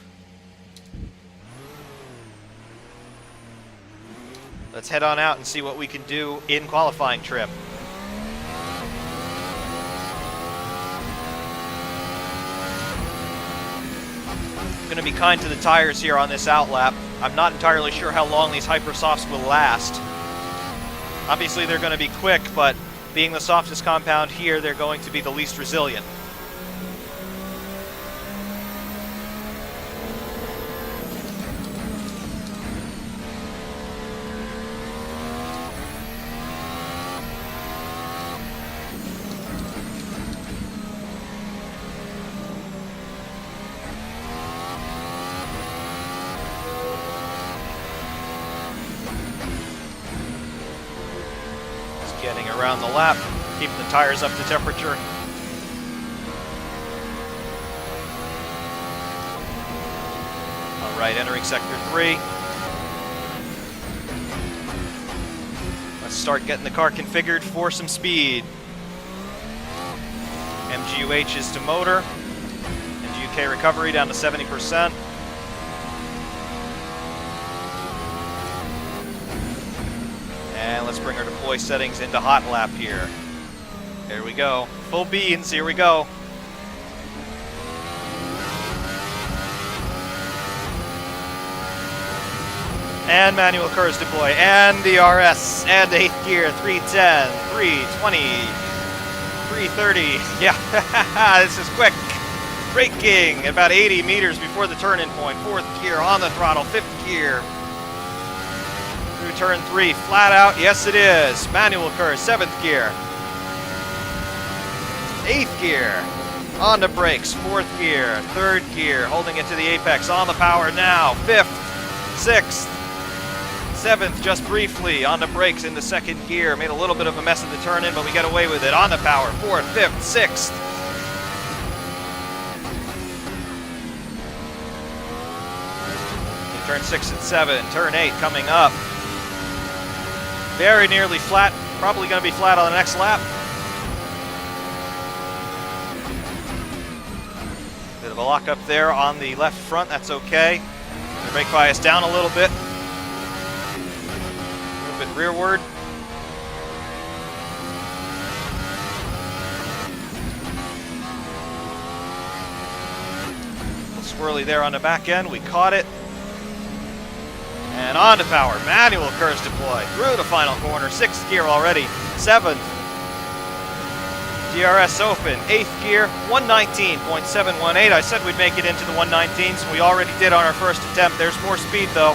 Let's head on out and see what we can do in qualifying trip. I'm going to be kind to the tires here on this outlap. I'm not entirely sure how long these hypersofts will last. Obviously they're going to be quick, but being the softest compound here, they're going to be the least resilient. Getting around the lap, keeping the tires up to temperature. All right, entering sector 3. Let's start getting the car configured for some speed. MGUH is to motor. MGU-K recovery down to 70%. And let's bring our deploy settings into hot lap here. Here we go. Full beans, here we go. And manual curves deploy, and the RS, and 8th gear, 310, 320, 330. Yeah, this is quick. Braking about 80 meters before the turn-in point. 4th gear on the throttle, 5th gear. Through turn 3, flat out, yes it is. Manual curve, 7th gear. 8th gear, on the brakes, 4th gear, 3rd gear, holding it to the apex, on the power now, 5th, 6th, 7th, just briefly, on the brakes in the 2nd gear, made a little bit of a mess of the turn-in, but we get away with it, on the power, 4th, 5th, 6th. Turn 6 and 7, turn 8 coming up. Very nearly flat, probably going to be flat on the next lap. Bit of a lock up there on the left front, that's okay. Brake bias down a little bit. A little bit rearward. A little swirly there on the back end, we caught it. And on to power, manual curves deploy through the final corner, 6th gear already, 7th. DRS open, 8th gear, 119.718. I said we'd make it into the 119s. We already did on our first attempt. There's more speed though.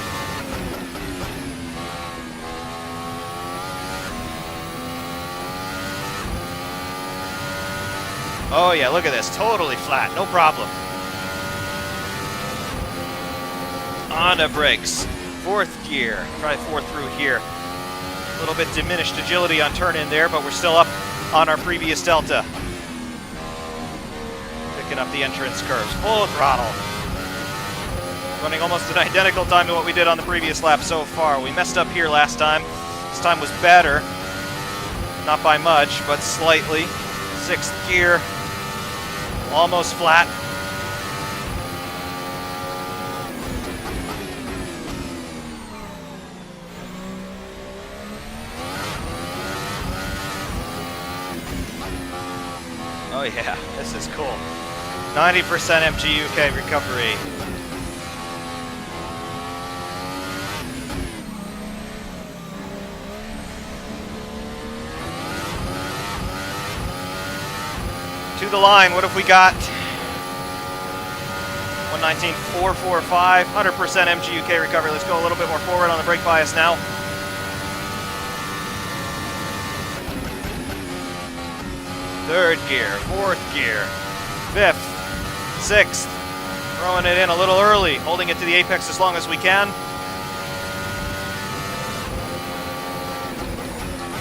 Oh yeah, look at this, totally flat, no problem. On the brakes, 4th gear, try 4th through here. A little bit diminished agility on turn in there, but we're still up on our previous delta. Picking up the entrance curves, full throttle. Running almost an identical time to what we did on the previous lap so far. We messed up here last time. This time was better. Not by much, but slightly. 6th gear, almost flat. Oh yeah, this is cool. 90% MGU-K recovery. To the line, what have we got? 119.445, 100% MGU-K recovery. Let's go a little bit more forward on the brake bias now. Third gear, 4th gear, 5th, 6th, throwing it in a little early, holding it to the apex as long as we can.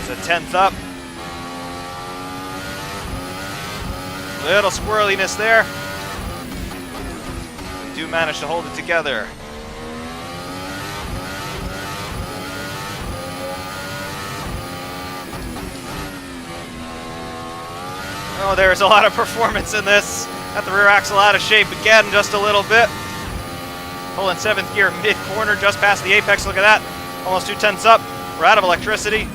It's a 10th up. Little squirreliness there. We do manage to hold it together. Oh, there's a lot of performance in this. Got the rear axle out of shape again, just a little bit. Pulling 7th gear mid-corner, just past the apex. Look at that. Almost 2/10 up. We're out of electricity.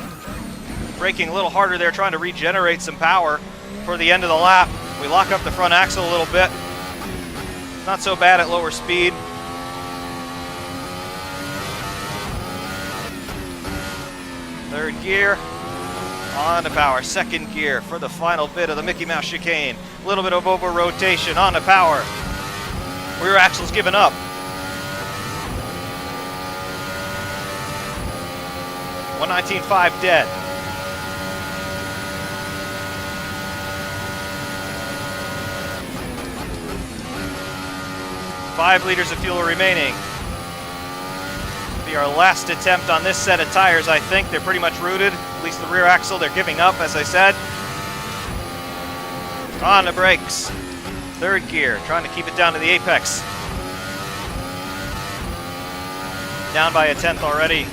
Braking a little harder there, trying to regenerate some power for the end of the lap. We lock up the front axle a little bit. Not so bad at lower speed. Third gear. On to power, 2nd gear for the final bit of the Mickey Mouse chicane. A little bit of over rotation, on to power. Rear axle's given up. 119.5 dead. Five liters of fuel remaining. Be our last attempt on this set of tires, I think. They're pretty much rooted. At least the rear axle, they're giving up, as I said. On the brakes. 3rd gear, trying to keep it down to the apex. Down by a 10th already.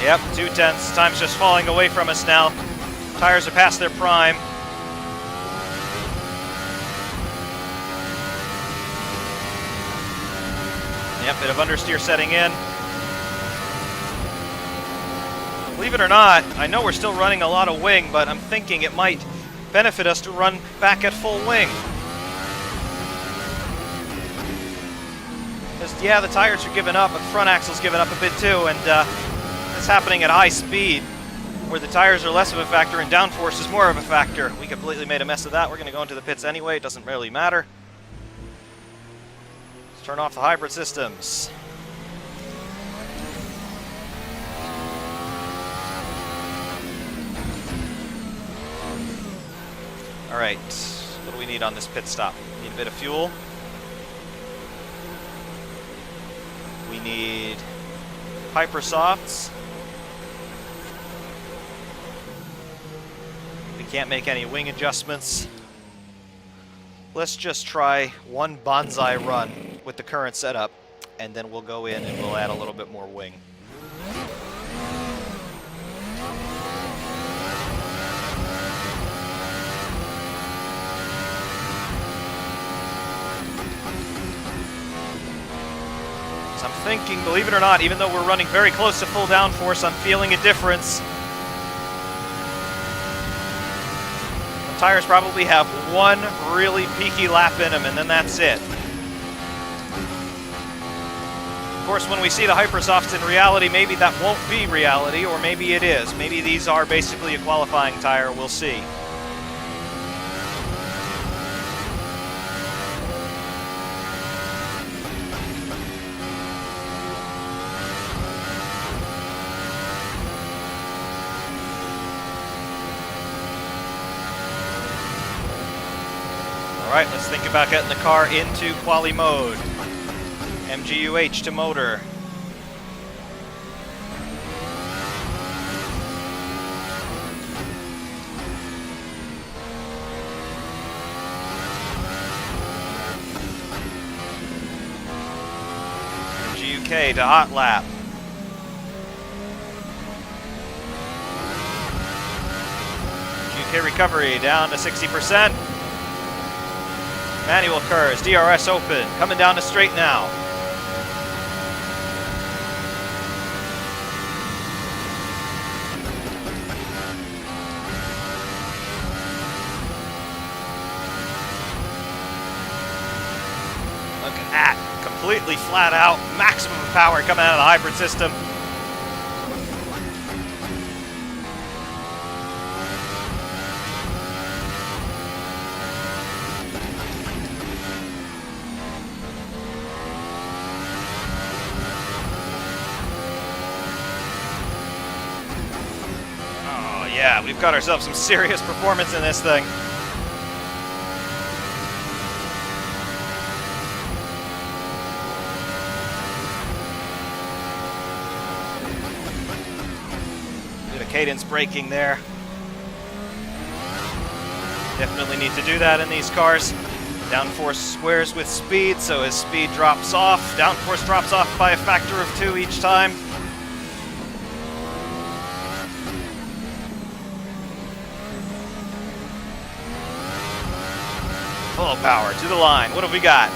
Yep, 2/10. Time's just falling away from us now. Tires are past their prime. Yep, bit of understeer setting in. Believe it or not, I know we're still running a lot of wing, but I'm thinking it might benefit us to run back at full wing. Because, yeah, the tires are giving up, but the front axle's giving up a bit too, and it's happening at high speed, where the tires are less of a factor and downforce is more of a factor. We completely made a mess of that. We're going to go into the pits anyway. It doesn't really matter. Let's turn off the hybrid systems. Alright, what do we need on this pit stop? We need a bit of fuel. We need Hypersofts. We can't make any wing adjustments. Let's just try one bonsai run with the current setup, and then we'll go in and we'll add a little bit more wing. I'm thinking, believe it or not, even though we're running very close to full downforce, I'm feeling a difference. The tires probably have one really peaky lap in them, and then that's it. Of course, when we see the Hypersofts in reality, maybe that won't be reality, or maybe it is. Maybe these are basically a qualifying tire, we'll see. Alright, let's think about getting the car into quali mode. MGUH to motor. MGUK to hot lap. MGUK recovery down to 60%. Manual curves, DRS open, coming down to straight now. Look at that, completely flat out, maximum power coming out of the hybrid system. Yeah, we've got ourselves some serious performance in this thing. Bit of cadence braking there. Definitely need to do that in these cars. Downforce squares with speed, so as speed drops off, downforce drops off by a factor of 2 each time. Full power to the line. What have we got?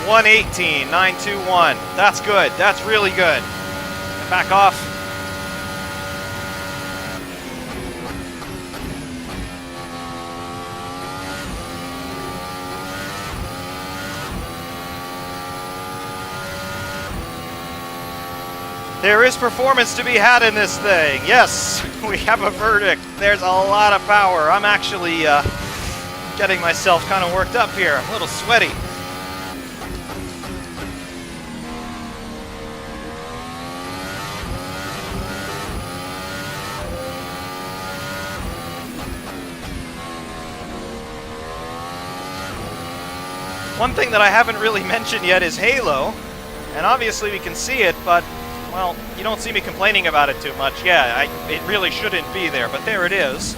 118.921. That's good. That's really good. Back off. There is performance to be had in this thing. Yes, we have a verdict. There's a lot of power. I'm actually getting myself kind of worked up here. I'm a little sweaty. One thing that I haven't really mentioned yet is Halo. And obviously we can see it, but well, you don't see me complaining about it too much. Yeah, it really shouldn't be there, but there it is.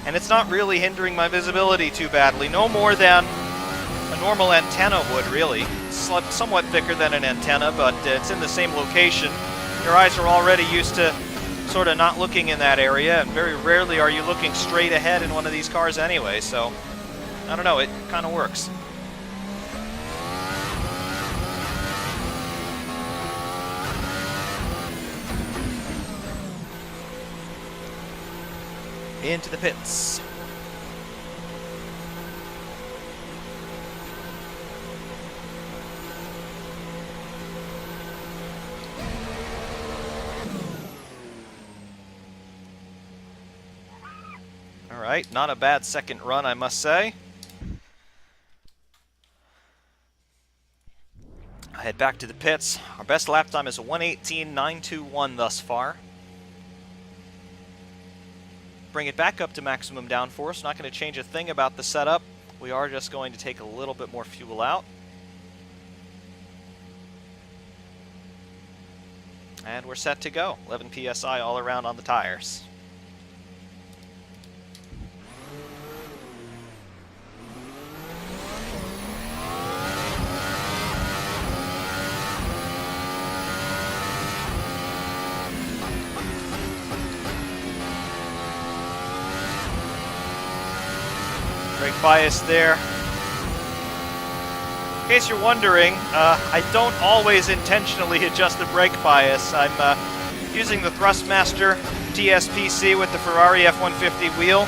And it's not really hindering my visibility too badly. No more than a normal antenna would, really. It's somewhat thicker than an antenna, but it's in the same location. Your eyes are already used to sort of not looking in that area, and very rarely are you looking straight ahead in one of these cars anyway, so I don't know, it kind of works. Into the pits. Alright, not a bad second run, I must say. I head back to the pits. Our best lap time is a 1:18.921 thus far. Bring it back up to maximum downforce. Not going to change a thing about the setup. We are just going to take a little bit more fuel out. And we're set to go. 11 PSI all around on the tires. Brake bias there. In case you're wondering, I don't always intentionally adjust the brake bias. I'm using the Thrustmaster TSPC with the Ferrari F-150 wheel,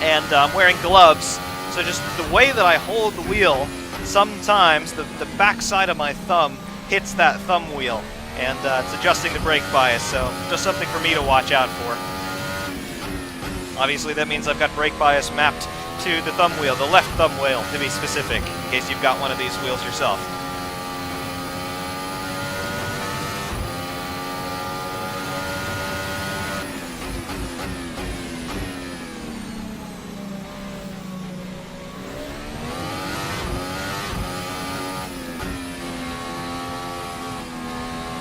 and I'm wearing gloves. So just the way that I hold the wheel, sometimes the back side of my thumb hits that thumb wheel, and it's adjusting the brake bias, so just something for me to watch out for. Obviously that means I've got brake bias mapped to the thumb wheel, the left thumb wheel to be specific, in case you've got one of these wheels yourself.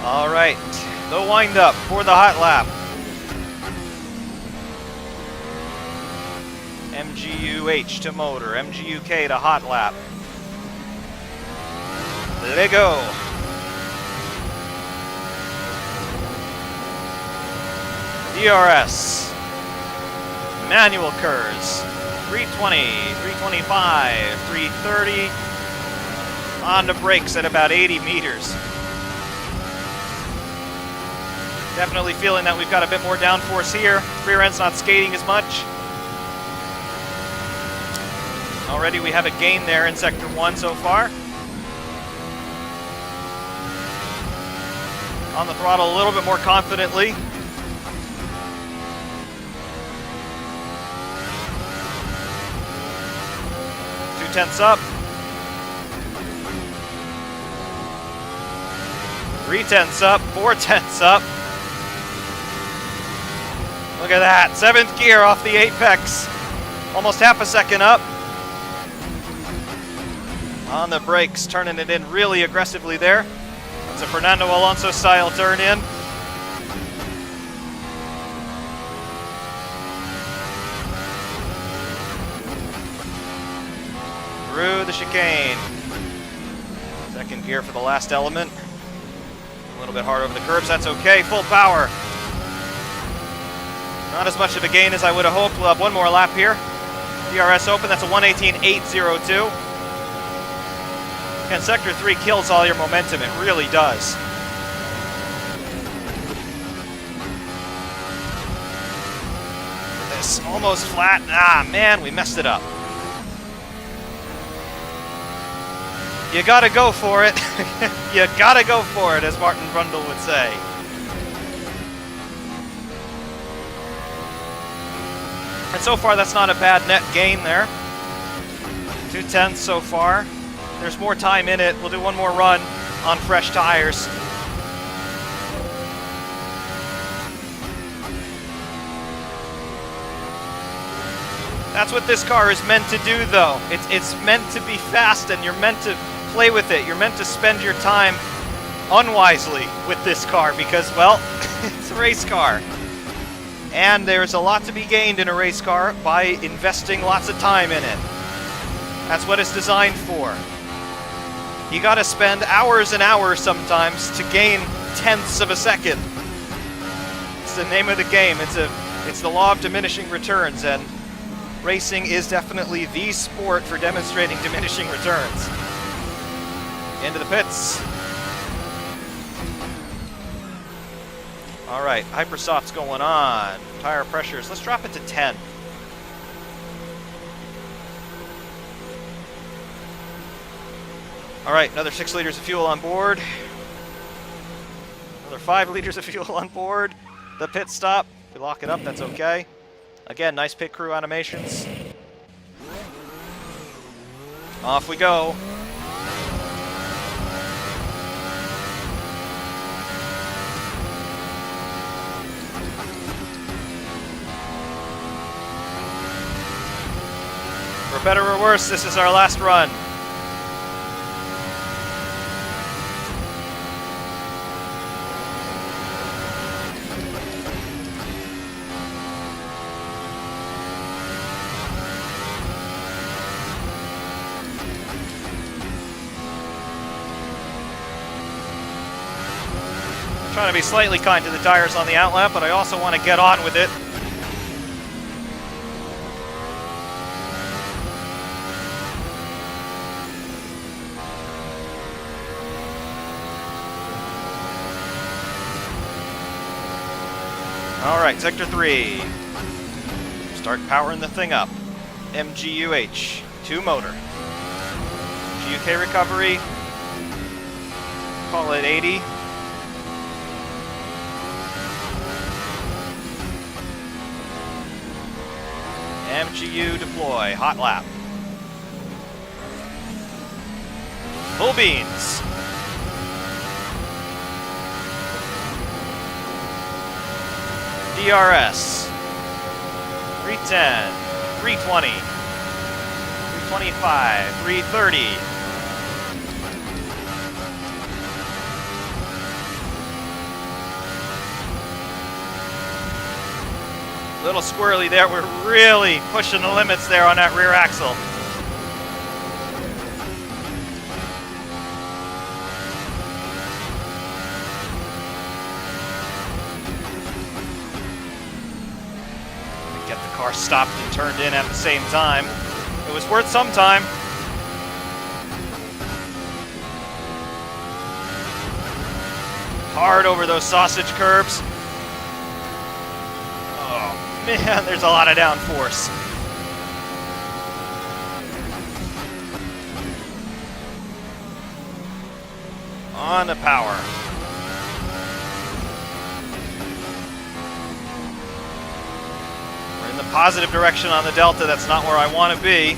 All right, the wind-up for the hot lap. MGU-H to motor, MGU-K to hot lap. Let go. DRS. Manual curves. 320, 325, 330. On the brakes at about 80 meters. Definitely feeling that we've got a bit more downforce here. Rear end's not skating as much. Already we have a gain there in Sector 1 so far. On the throttle a little bit more confidently. Two-tenths up. 3/10 up, 4/10 up. Look at that, 7th gear off the apex. Almost half a second up. On the brakes, turning it in really aggressively there. That's a Fernando Alonso style turn in. Through the chicane. Second gear for the last element. A little bit hard over the curbs, that's okay. Full power. Not as much of a gain as I would have hoped. We'll have one more lap here. DRS open, that's a 1:18.802. And Sector 3 kills all your momentum, it really does. This almost flat. Ah, man, we messed it up. You gotta go for it. You gotta go for it, as Martin Brundle would say. And so far, that's not a bad net gain there. 2/10 so far. There's more time in it. We'll do one more run on fresh tires. That's what this car is meant to do, though. It's meant to be fast, and you're meant to play with it. You're meant to spend your time unwisely with this car because, well, it's a race car. And there's a lot to be gained in a race car by investing lots of time in it. That's what it's designed for. You gotta spend hours and hours sometimes to gain tenths of a second. It's the name of the game. It's the law of diminishing returns, and racing is definitely the sport for demonstrating diminishing returns. Into the pits. All right, Hypersoft's going on. Tire pressures, let's drop it to 10. All right, another 6 liters of fuel on board. Another 5 liters of fuel on board. The pit stop, we lock it up, that's okay. Again, nice pit crew animations. Off we go. For better or worse, this is our last run. Trying to be slightly kind to the tires on the outlap, but I also want to get on with it. All right, Sector 3. Start powering the thing up. MGUH, 2 motor. GUK recovery. Call it 80. MGU deploy, hot lap. Full beans. DRS. 310, 320, 325, 330. Little squirrely there. We're really pushing the limits there on that rear axle. Get the car stopped and turned in at the same time. It was worth some time. Hard over those sausage curbs. Man, there's a lot of downforce. On the power. We're in the positive direction on the Delta. That's not where I want to be.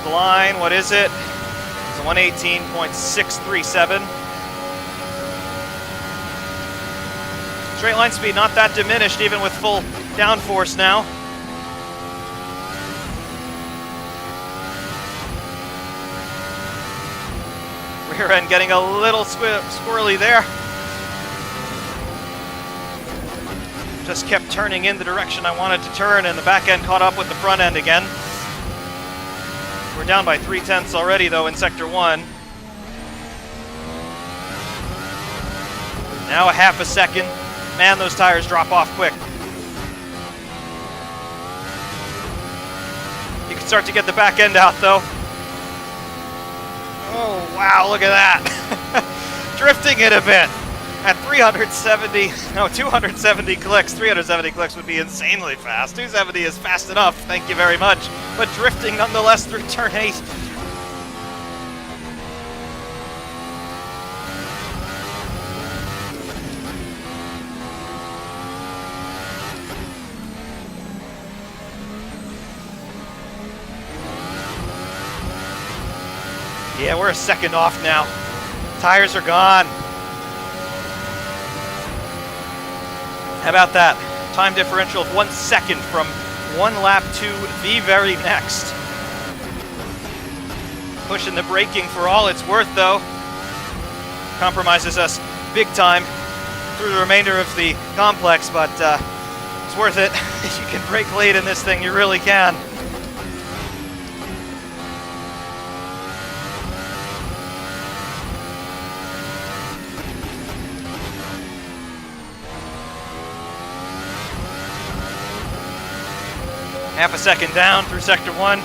Line, what is it? It's a 118.637. Straight line speed not that diminished even with full downforce now. Rear end getting a little squirrely there. Just kept turning in the direction I wanted to turn, and the back end caught up with the front end again. We're down by 3/10 already, though, in Sector 1. Now a half a second. Man, those tires drop off quick. You can start to get the back end out, though. Oh, wow, look at that. Drifting it a bit. At 270 clicks. 370 clicks would be insanely fast. 270 is fast enough, thank you very much. But drifting nonetheless through turn 8. Yeah, we're a second off now. Tires are gone. How about that? Time differential of 1 second from one lap to the very next. Pushing the braking for all it's worth, though. Compromises us big time through the remainder of the complex, but It's worth it. If you can brake late in this thing, you really can. Half a second down through Sector 1.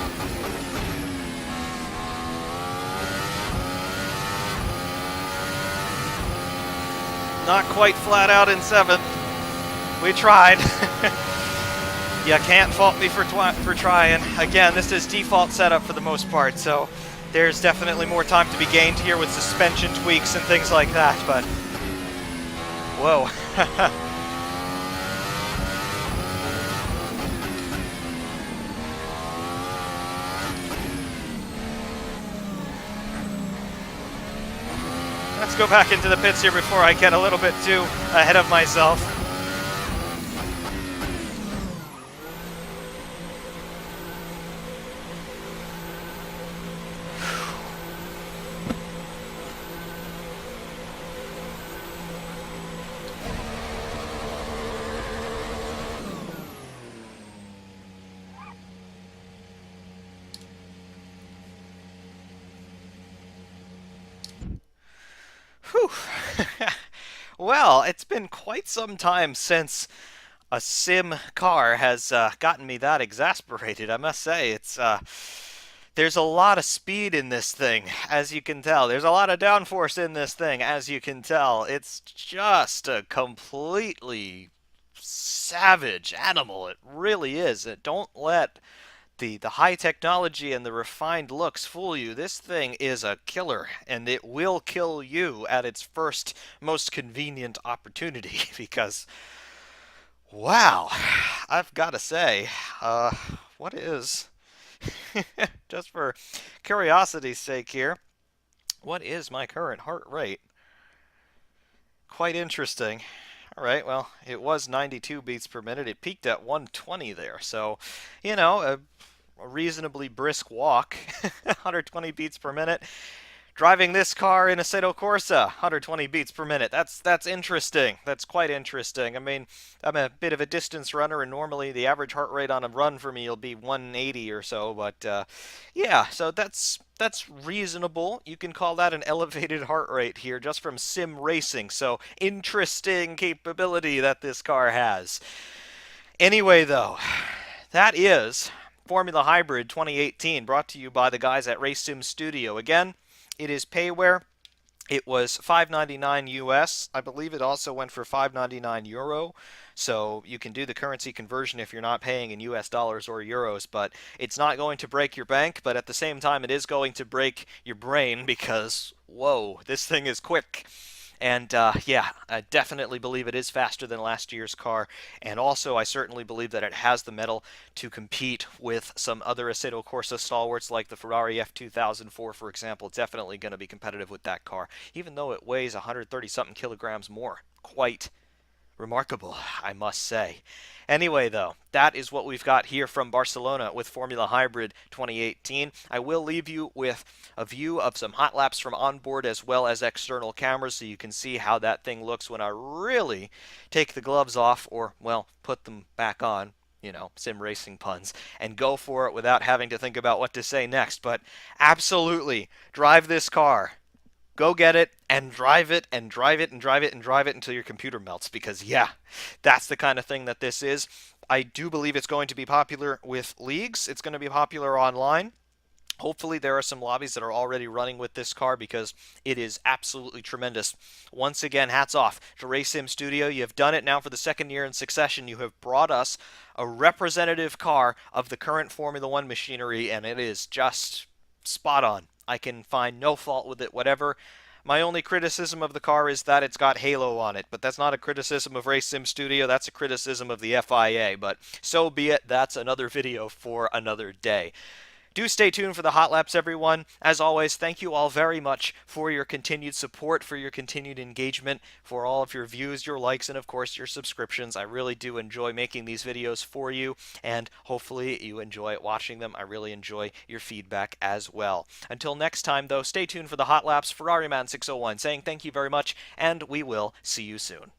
Not quite flat out in 7th. We tried. You can't fault me for trying. Again, this is default setup for the most part, so there's definitely more time to be gained here with suspension tweaks and things like that, but... Whoa. Let's go back into the pits here before I get a little bit too ahead of myself. Whew. Well, it's been quite some time since a sim car has gotten me that exasperated, I must say. It's there's a lot of speed in this thing, as you can tell. There's a lot of downforce in this thing, as you can tell. It's just a completely savage animal. It really is. Don't let the high technology and the refined looks fool you. This thing is a killer, and it will kill you at its first most convenient opportunity, because, wow, I've got to say, what is, just for curiosity's sake here, what is my current heart rate? Quite interesting. All right, well, it was 92 beats per minute. It peaked at 120 there, so, you know, a reasonably brisk walk, 120 beats per minute. Driving this car in Assetto Corsa, 120 beats per minute. That's interesting. That's quite interesting. I mean, I'm a bit of a distance runner, and normally the average heart rate on a run for me will be 180 or so. But yeah, so that's reasonable. You can call that an elevated heart rate here, just from sim racing. So interesting capability that this car has. Anyway, though, that is Formula Hybrid 2018, brought to you by the guys at Race Sim Studio. Again, it is payware. It was $5.99 US. I believe it also went for €5.99 Euro. So you can do the currency conversion if you're not paying in US dollars or euros, but it's not going to break your bank, but at the same time it is going to break your brain because, whoa, this thing is quick. And yeah, I definitely believe it is faster than last year's car, and also I certainly believe that it has the metal to compete with some other Assetto Corsa stalwarts like the Ferrari F2004, for example. It's definitely going to be competitive with that car, even though it weighs 130-something kilograms more. Quite remarkable, I must say. Anyway, though, that is what we've got here from Barcelona with Formula Hybrid 2018. I will leave you with a view of some hot laps from onboard as well as external cameras so you can see how that thing looks when I really take the gloves off, or, well, put them back on, you know, sim racing puns, and go for it without having to think about what to say next. But absolutely, drive this car. Go get it and drive it and drive it and drive it and drive it until your computer melts, because yeah, that's the kind of thing that this is. I do believe it's going to be popular with leagues. It's going to be popular online. Hopefully there are some lobbies that are already running with this car, because it is absolutely tremendous. Once again, hats off to Race Sim Studio. You have done it now for the second year in succession. You have brought us a representative car of the current Formula One machinery, and it is just spot on. I can find no fault with it whatever. My only criticism of the car is that it's got Halo on it, but that's not a criticism of Race Sim Studio, that's a criticism of the FIA, but so be it. That's another video for another day. Do stay tuned for the hot laps, everyone. As always, thank you all very much for your continued support, for your continued engagement, for all of your views, your likes, and of course your subscriptions. I really do enjoy making these videos for you, and hopefully you enjoy watching them. I really enjoy your feedback as well. Until next time, though, stay tuned for the hot laps. FerrariMan601 saying thank you very much, and we will see you soon.